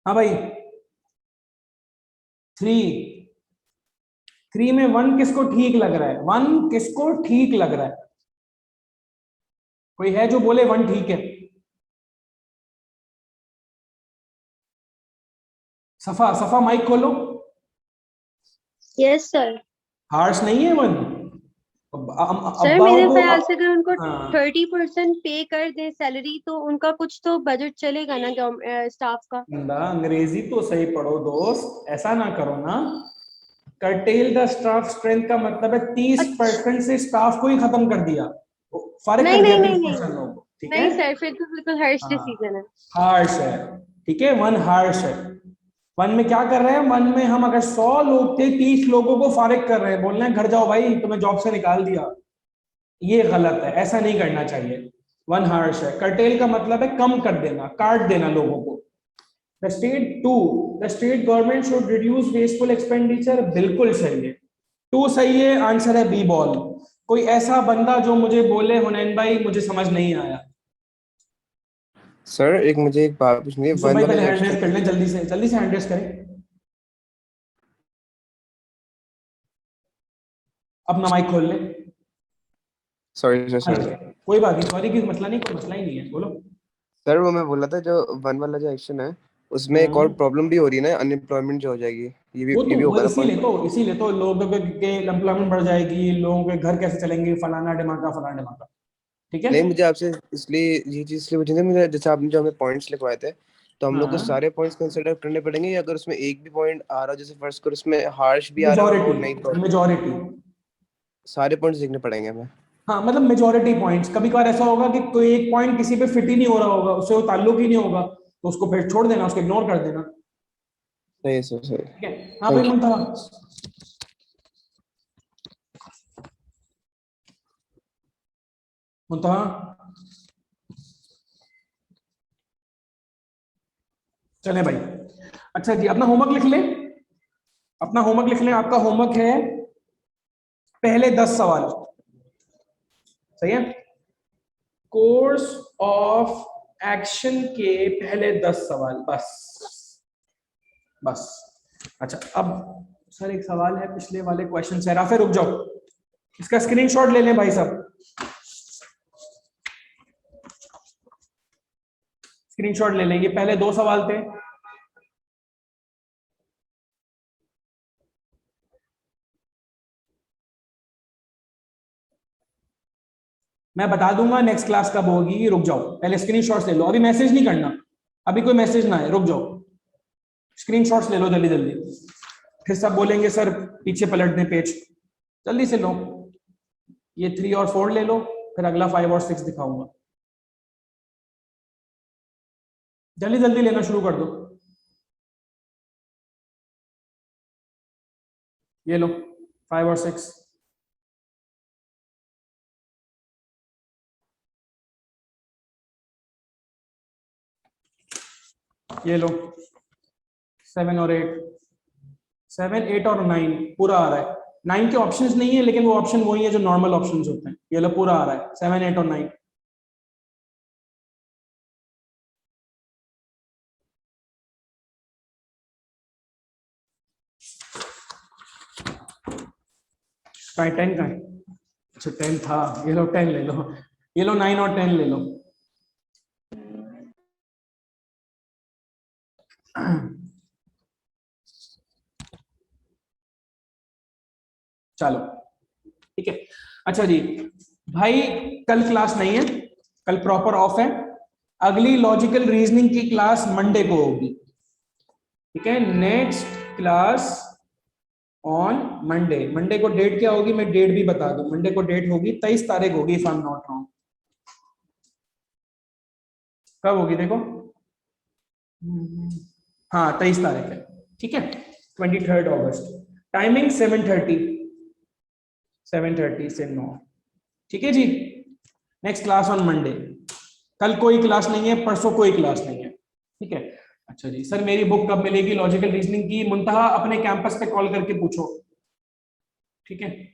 हाँ भाई 3 में 1 किसको ठीक लग रहा है? 1 किसको ठीक लग रहा है? कोई है जो बोले 1 ठीक है? सफा माइक खोलो। Yes sir. हार्श नहीं है 1? सर मेरे ख्याल से अगर उनको 30% पे कर दे सैलरी तो उनका कुछ तो बजट चलेगा ना स्टाफ का। अंग्रेजी तो सही पढ़ो दोस्त, ऐसा ना करो ना। कर्टेल द स्टाफ स्ट्रेंथ का मतलब है 30% से स्टाफ को ही खत्म कर दिया, फर्क कर दिया 30% लोगों को। नहीं सर, फिर तो बिल्कुल हार्श डिसीजन है। हार्श है, ठीक है 1 हार्श है। वन में क्या कर रहे हैं, वन में हम अगर 100 लोग थे 30 लोगों को फारिग कर रहे हैं, बोल रहे हैं घर जाओ भाई, तुम्हें जॉब से निकाल दिया। ये गलत है, ऐसा नहीं करना चाहिए। वन हार्श है। कर्टेल का मतलब है कम कर देना, काट देना लोगों को। The state government should reduce wasteful expenditure, बिल्कुल सही है, 2 सही है। आंसर है बी बॉल। कोई ऐसा बंदा जो मुझे बोले हुनैन भाई मुझे समझ नहीं आया। सर मुझे एक बात पूछनी है। भाई पहले हैंड रेज कर लें, जल्दी से हैंड रेज करें। अपना माइक खोल ले। Sorry sir. कोई बात नहीं, सॉरी की मसला नहीं, कोई मसला ही नहीं है, बोलो। सर वो मैं बोला था जो वन वाला जो एक्शन है उसमें एक और प्रॉब्लम भी हो रही है ना, अनएम्प्लॉयमेंट जो हो जाएगी, ये भी होगा। इसीलिए तो लोगों के एम्प्लॉयमेंट बढ़ जाएगी, लोगों के घर कैसे चलेंगे, फलाना ढिमाका। ठीक है, नहीं मुझे आपसे इसलिए ये चीज इसलिए पूछनी थी, मुझे जैसे आपने जो हमें पॉइंट्स लिखवाए थे तो हम लोग को सारे पॉइंट्स कंसीडर करने पड़ेंगे, या अगर उसमें एक भी पॉइंट आ रहा, जैसे फर्स्ट कर उसमें हार्श भी आ रहा है और नहीं, मेजॉरिटी सारे पॉइंट्स देखने पड़ेंगे हमें। हाँ मतलब मेजॉरिटी पॉइंट्स। कभी कभार ऐसा होगा कि कोई एक पॉइंट किसी पे फिट ही नहीं हो रहा होगा, उससे वो ताल्लुक ही नहीं होगा, तो उसको फिर छोड़ देना, उसको इग्नोर कर देना। सही सर, सही। ठीक है, हाँ भाई मुंतहा। चले भाई। अच्छा जी, अपना होमवर्क लिख लें। आपका होमवर्क है पहले 10 सवाल, सही है। कोर्स ऑफ एक्शन के पहले 10 सवाल, बस। अच्छा, अब सर एक सवाल है पिछले वाले क्वेश्चन से। राफे रुक जाओ, इसका स्क्रीनशॉट ले लें भाई साहब, स्क्रीनशॉट ले लें। ये पहले 2 सवाल थे। मैं बता दूंगा नेक्स्ट क्लास कब होगी, रुक जाओ, पहले स्क्रीनशॉट्स ले लो। अभी मैसेज नहीं करना, अभी कोई मैसेज ना है, रुक जाओ, स्क्रीनशॉट्स ले लो जल्दी। फिर सब बोलेंगे सर पीछे पलट दें पेज, जल्दी से लो। ये 3 और 4 ले लो, फिर अगला 5 और 6 दिखाऊंगा। जल्दी लेना शुरू कर दो। ये लो 5 और 6। ये लो 7 और 8, 7, 8 और 9 पूरा आ रहा है। 9 के ऑप्शंस नहीं है, लेकिन वो ऑप्शन वही है जो नॉर्मल ऑप्शंस होते हैं। ये लो पूरा आ रहा है 7, 8 और 9। का 10 का है? अच्छा 10 था, ये लो 10 ले लो। ये लो 9 और 10 ले लो। चलो ठीक है। अच्छा जी भाई, कल क्लास नहीं है, कल प्रॉपर ऑफ है। अगली लॉजिकल रीजनिंग की क्लास मंडे को होगी, ठीक है। नेक्स्ट क्लास ऑन मंडे को डेट क्या होगी, मैं डेट भी बता दूं। मंडे को डेट होगी 23 तारीख होगी, if I am not wrong. कब होगी देखो, हाँ 23 तारीख है, ठीक है। 23 अगस्त। टाइमिंग 7:30 से 9, ठीक है जी। Next class on Monday. कल कोई क्लास नहीं है, परसों कोई क्लास नहीं है, ठीक है। अच्छा जी, सर मेरी बुक कब मिलेगी लॉजिकल रीजनिंग की? मुंतहा अपने कैंपस पे कॉल करके पूछो, ठीक है।